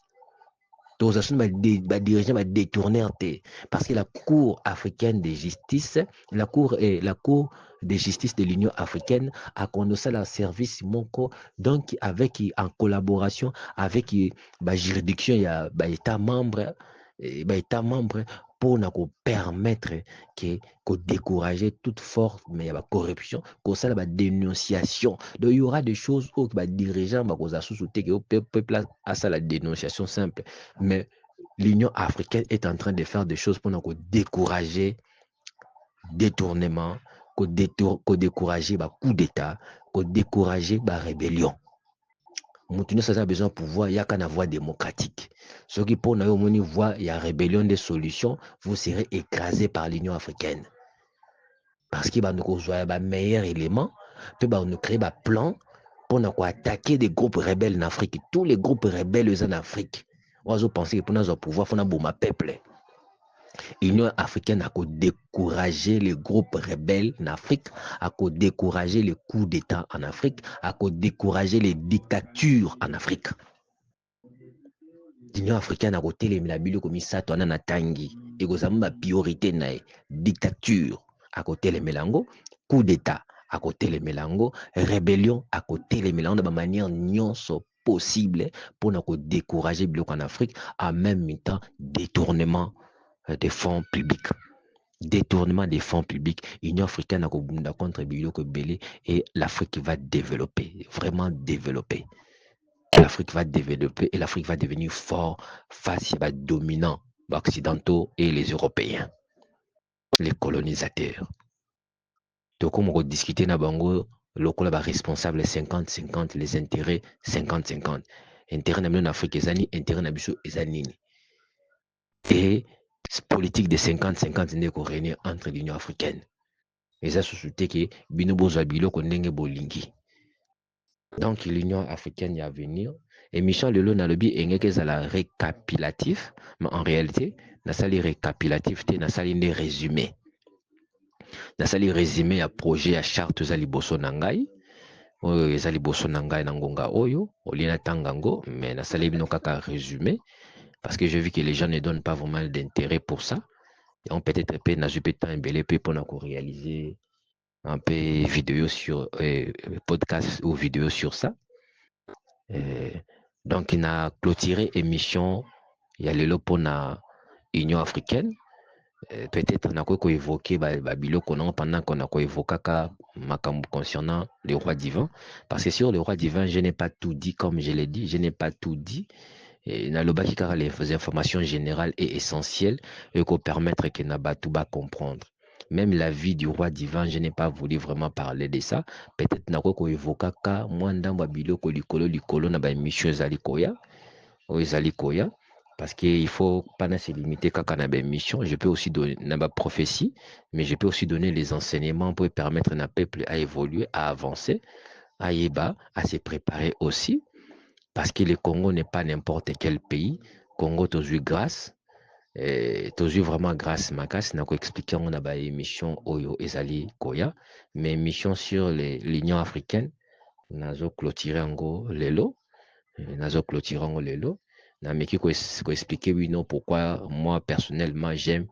toza soni badirigeant badétourneur te parce que la cour africaine de justice la cour de justice de l'Union africaine a conduit la service moko donc avec en collaboration avec ba juridiction ya ba état membre pour permettre que décourager toute forme mais la corruption comme ça la dénonciation donc il y aura des choses où les dirigeants va sous-souter que le peuple a ça la dénonciation simple mais l'Union africaine est en train de faire des choses pour décourager détournement décourager coup d'état décourager rébellion. Moutoune ça a besoin de pouvoir, il y a qu'une voie démocratique. Ce qui pour nous voie, il y a rébellion des solutions, vous serez écrasé par l'Union africaine. Parce qu'il va nous avoir un meilleur élément, puis nous créer un plan pour nous attaquer des groupes rebelles en Afrique. Tous les groupes rebelles en Afrique. On va penser que pour nous pouvoir, il faut un peuple. L'Union africaine a découragé les groupes rebelles en Afrique, a découragé les coups d'État en Afrique, a découragé les dictatures en Afrique. L'Union africaine a kotelemela biloko misato wana na tangi ekozala priorité na dictature à kotelemela yango, coup d'état à kotelemela yango, rébellion à kotelemela yango na ba manière nyonso possible pour na ko décourager biloko en Afrique en même temps détournement des fonds publics. Détournement des fonds publics, l'Union africaine a kobunda contre biloko belé et l'Afrique va développer, vraiment développer. L'Afrique va développer et l'Afrique va devenir fort face aux dominants occidentaux et les Européens, les colonisateurs. Donc, comme on discuter na bango, lokola ba responsable 50-50, les intérêts 50-50. Intérêt na en Afrique ezani, intérêt na biso ezani. Et politique de 50-50 n'est qu'on régner entre l'Union africaine. Et ça sous-souté que bino bozwa biloko ndenge bolingi. Donc l'Union africaine y a venir. Et Michel Lelo na lobi engeke zala récapitulatif, mais en réalité, na sali récapitulatif te na sali ne résumé. Na sali résumé à projet à charte za liboso na ngai. Oyo za liboso na ngai na ngonga oyo, olina tangango, mais na sali bino kaka résumé parce que j'ai vu que les gens ne donnent pas vraiment d'intérêt pour ça. Et on peut-être peu na jupe temps belé peu pour na ko réaliser un peu vidéo sur podcast ou vidéo sur ça. Donc il a clôturé émission il y a le pour la Union africaine peut-être on a quoi évoquer biloko non pendant qu'on a quoi évoqué concernant le roi divin parce que sur le roi divin je n'ai pas tout dit comme je l'ai dit je n'ai pas tout dit et na loba qui car les informations générales et essentielles et qu'on permettre que na ba tout ba comprendre. Même la vie du roi divin, je n'ai pas voulu vraiment parler de ça. Peut-être na ko évoquer ka moi ndamba biloko likolo na ba émission zalikoya ou zalikoya parce qu'il faut pas se limiter qu'à na ba émission, je peux aussi donner na ba prophétie, mais je peux aussi donner les enseignements pour permettre na peuple à évoluer, à avancer, à yeba, à se préparer aussi parce que le Congo n'est pas n'importe quel pays. Congo tozu grâce tozu vraiment grâce makas na ko expliquer on a ba émission oyo ezali koya mais émission sur l'Union africaine nazo clôturer ngo lelo na meki ko expliquer oui non pourquoi moi personnellement j'aime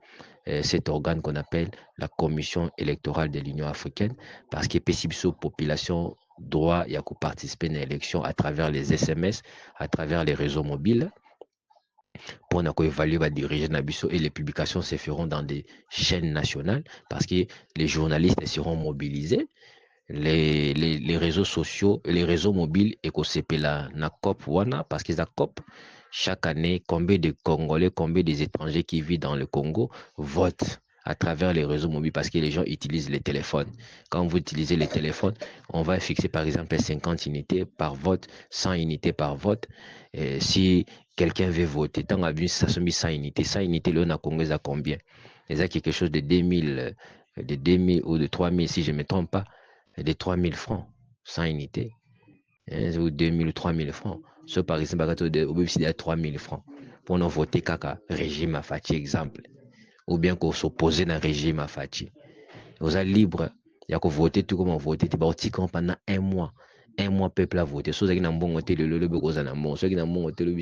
cet organe qu'on appelle la commission électorale de l'Union africaine parce que possible population droit il y a participer à l'élection à travers les SMS, à travers les réseaux mobiles. pour évaluer va diriger Nabiso et les publications se feront dans des chaînes nationales parce que les journalistes seront mobilisés. Les réseaux sociaux, les réseaux mobiles et que la COP wana parce que la COP chaque année combien de Congolais, combien des étrangers qui vivent dans le Congo votent à travers les réseaux mobiles parce que les gens utilisent les téléphones. Quand vous utilisez les téléphones, on va fixer par exemple 50 unités par vote, 100 unités par vote. Et si quelqu'un veut voter, tant que ça se met 100 unités, le Congo a combien? Il y a quelque chose de 2000 ou de 3000 si je ne me trompe pas, de 3000 francs, 100 unités, ou 2000 ou 3000 francs. Ce par exemple, il y a 3000 francs pour nous voter kaka régime à Fachi exemple, ou bien qu'on s'oppose à un régime à Fachi. Vous êtes libre, il y a que voter tout comme on vote, pendant un mois. Un mois, peuple a voté. Ceux qui n'ont pas voté, le ceux qui n'ont pas voté,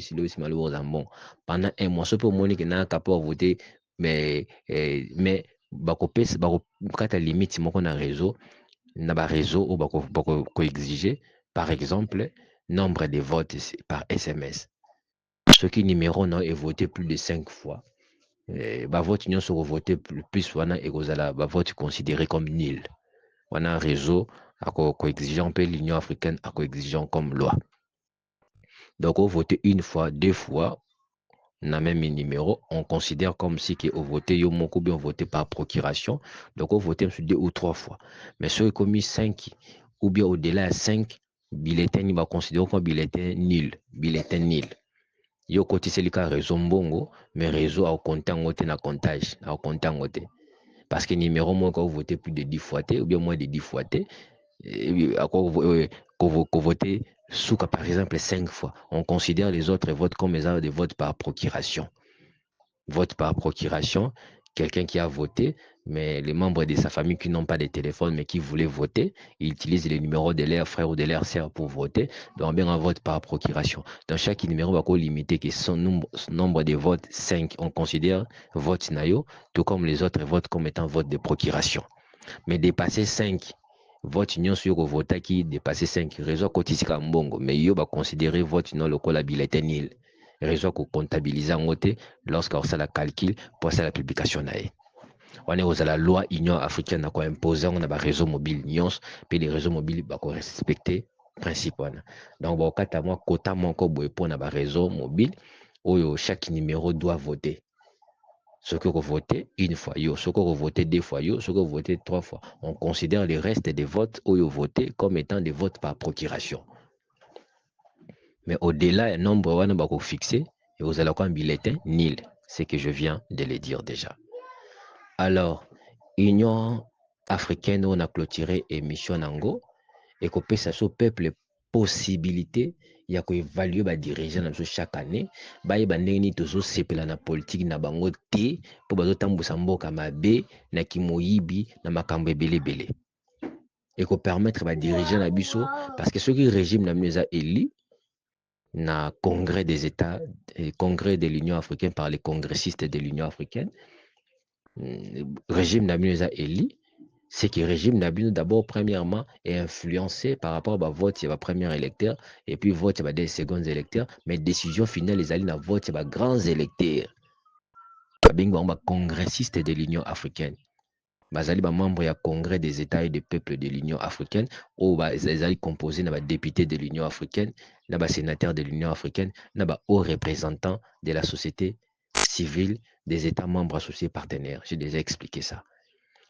pendant un mois. Ce pour moi qui n'a pas voté, mais, quand à limite, si on a réseau, n'a pas réseau ou exiger, par exemple, nombre de votes par SMS. Ceux qui numéro non est voté plus de 5 fois. Vote union sur voter plus et vote considéré comme nul. On a un réseau à exigeant l'Union africaine à exigeant comme loi. Donc on vote une fois, 2 fois, on a même un numéro, on considère comme si on voté ou bien on voté par procuration. Donc on vote sur 2 ou 3 fois. Mais ceux qui ont commis 5 ou bien au-delà de 5 bulletins, il va considérer comme bulletin nul. Bulletin nul. Yo côté c'est le cas réseau mbongo, mais réseau au compte en na comptage, au compte en parce que numéro moins quand vous votez plus de 10 fois ou bien moins de 10 fois qu'on voter sous par exemple 5 fois, on considère les autres votes comme des votes par procuration. Vote par procuration, quelqu'un qui a voté, mais les membres de sa famille qui n'ont pas de téléphone mais qui voulaient voter, ils utilisent les numéros de leurs frères ou de leurs sœurs pour voter. Donc, bien un vote par procuration. Dans chaque numéro, on va limiter que son nombre de votes 5, on considère vote nayo, tout comme les autres votes comme étant vote de procuration. Mais dépasser 5, vote union sur le vote qui dépasser 5, réseau kotisika mbongo, mais yo va considérer vote union local à bulletin nil. Réseau qu'on comptabilise en côté lorsqu'on fait la calcul pour faire la publication. On est aux la loi Union africaine à quoi imposer on a un réseau mobile nyons puis les réseaux mobiles bah qu'on respecter principe donc bon kata moi quota mon ko boy pour un réseau mobile où chaque numéro doit voter. Ce que vous votez une fois, ce que vous votez 2 fois, ce que vous votez 3 fois. On considère le reste des votes où vous votez comme étant des votes par procuration. Mais au-delà, un nombre on va fixer et vous allez avoir un bulletin nil, ce que je viens de le dire déjà. Alors, Union africaine, on a clôturé émission Nango et qu'on peut s'assurer au peuple possibilité il y a évaluer ba dirigeant chaque année ba ndenge ni tozo sepela na politique na bango te po bazo tambusa mboka mabe na kimoyibi na makambo ebele et qu'on permettre ba dirigeant na biso parce que ceux qui régime na mieux élu na congrès des États, congrès de l'Union africaine par les congressistes de l'Union africaine, régime Nabino élu, c'est que le régime Nabino d'abord premièrement est influencé par rapport au vote il y a premier électeur et puis vote il y a des seconds électeurs, mais décision finale les alliés vote il y a grands électeurs. Congressistes de l'Union africaine. Bazali ba membre ya congrès des États et des peuples de l'Union africaine ou bazali composé na ba députés de l'Union africaine, na ba sénateurs de l'Union africaine, na ba hauts représentants de la société civile des États membres associés partenaires. J'ai déjà expliqué ça.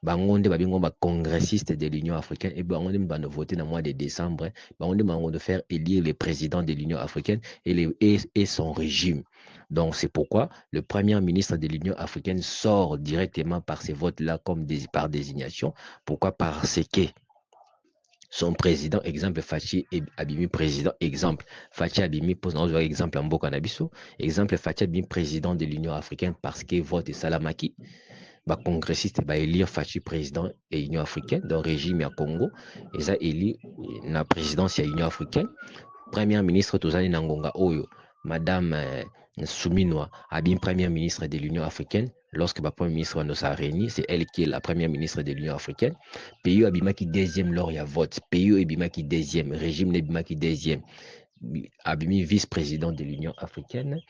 Bangonde babingo ba congressistes de l'Union africaine et bangonde ba voter dans le mois de décembre, bangonde ba de faire élire le président de l'Union africaine et son régime. Donc c'est pourquoi le premier ministre de l'Union africaine sort directement par ces votes-là comme par désignation. Pourquoi? Parce que son président, exemple, Fachi Abimi, président, exemple, Fachi Abimi, pose exemple en Bokanabiso, exemple, Fachi Abimi, président de l'Union africaine parce que vote Salamaki, congressiste va élire Fachi président et Union africaine, donc régime à Congo, et ça élit la présidence de l'Union africaine. Premier ministre Tozani Nangonga Oyo, Madame Souminwa, Abim, première ministre de l'Union africaine. Lorsque le premier ministre nous a réunis, c'est elle qui est la première ministre de l'Union africaine. Pays Abima qui deuxième lors il y a vote. Pays Abima qui deuxième. Régime Abima qui deuxième. Abimi vice-président de l'Union africaine.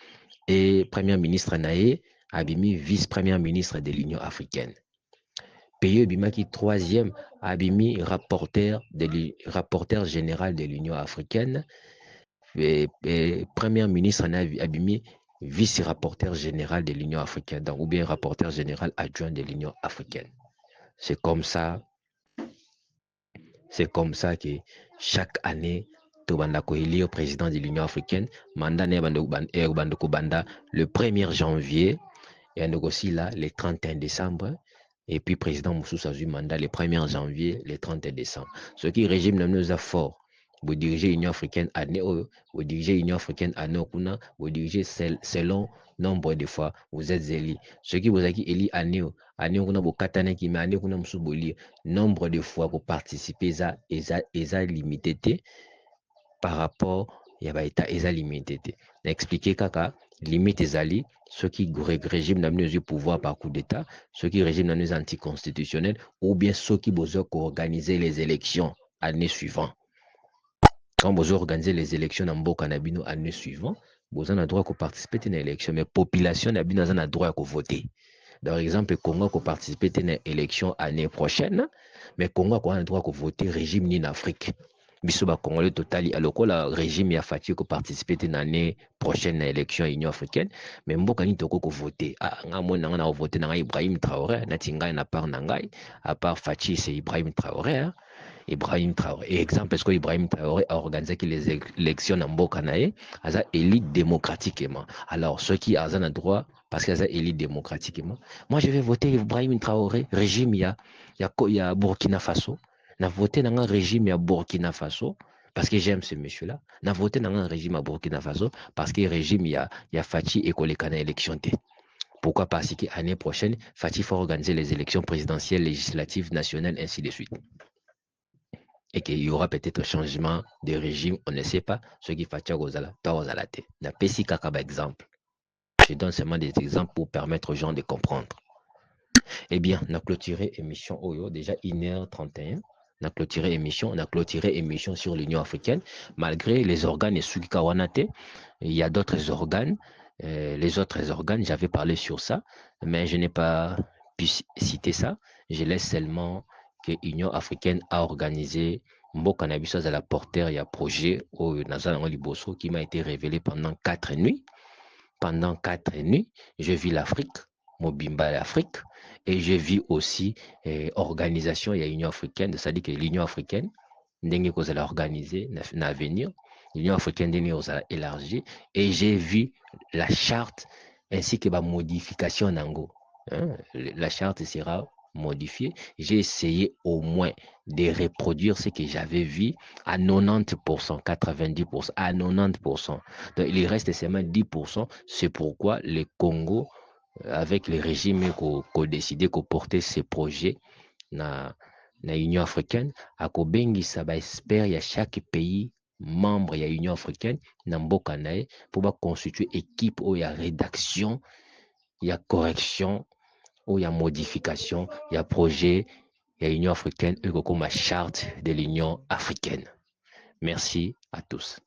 et premier ministre naé abimi vice-premier ministre de l'Union africaine. Pays Bimaki troisième abimi rapporteur général de l'Union africaine et premier ministre abimi vice-rapporteur général de l'Union africaine, donc, ou bien rapporteur général adjoint de l'Union africaine. C'est comme ça que chaque année, Tobanda Koeli, président de l'Union africaine, mandat le 1er janvier, et aussi là, le 31 décembre, et puis président Moussou Sazu mandat le 1er janvier, le 31 décembre. Ce qui régime nous a fort. Vous dirigez l'Union africaine année, vous dirigez l'Union africaine année, vous dirigez selon nombre de fois, vous êtes élu. Ce qui vous a dit élu année, vous katane qui m'a année, nombre de fois vous participez à limité par rapport à l'état limité. Expliquez kaka, limite ezali, ceux qui régime dans le pouvoir par coup d'État, ceux qui régiment dans les anticonstitutionnels, ou bien ceux qui besoin organiser les élections l'année suivante. Quand vous organisez les élections dans le Canabino l'année suivante, vous avez le droit de participer à une élection, mais la population n'a pas le droit de voter. Par exemple, le Congo peut participer à une élection l'année prochaine, mais le Congo a le droit de voter régime en Afrique. Bisoba Congolais total, alors que le régime a fatigué de participer à l'année prochaine à l'élection Union africaine, mais mboka ni toko ko voter. Ah, on a voté dans Ibrahim Traoré, natinga na part nangai, à part Fachi c'est Ibrahim Traoré. Hein? Ibrahim Traoré. Et exemple, parce que Ibrahim Traoré a organisé les élections en mboka nae, asa élite démocratiquement. Alors ceux qui ont le droit, parce qu'ils ont élite démocratiquement, moi je vais voter Ibrahim Traoré, régime il y a Burkina Faso. N'a voté dans un régime à Burkina Faso parce que j'aime ce monsieur-là. N'a voté dans un régime à Burkina Faso parce que le régime il y a Fachi et Kolekana élection. Pourquoi? Parce que l'année prochaine, Fachi faut organiser les élections présidentielles, législatives, nationales, ainsi de suite. Et qu'il y aura peut-être un changement de régime, on ne sait pas. Ce qui Fachi Gozala, Taozalate. N'a pas si kakaba exemple. Je donne seulement des exemples pour permettre aux gens de comprendre. Eh bien, on a clôturé l'émission Oyo, déjà 1h31. On a clôturé l'émission sur l'Union africaine. Malgré les organes et Sugikawanate, il y a d'autres organes. Les autres organes, j'avais parlé sur ça, mais je n'ai pas pu citer ça. Je laisse seulement que l'Union africaine a organisé Mbokanabiso à la porteur, il y a un projet au Nazan Liboso qui m'a été révélé pendant 4 nuits. Pendant 4 nuits, je vis l'Afrique, Mobimba l'Afrique. Et je vis aussi organisation, il y a l'Union africaine, c'est-à-dire que l'Union africaine, nous allons organiser dans l'avenir, l'Union africaine nous allons élargir, et j'ai vu la charte ainsi que la modification d'Ango. Hein? La charte sera modifiée. J'ai essayé au moins de reproduire ce que j'avais vu à 90%, 90%, à 90%. Donc il reste seulement 10%. C'est pourquoi le Congo, avec les régimes qui ont décidé de porter ces projets dans l'Union africaine, à Kobengi, ça va espérer à chaque pays membre de l'Union africaine, pour constituer une équipe où il y a rédaction, il y a correction, où il y a modification, il y a projet, il y a l'Union africaine et comme la charte de l'Union africaine. Merci à tous.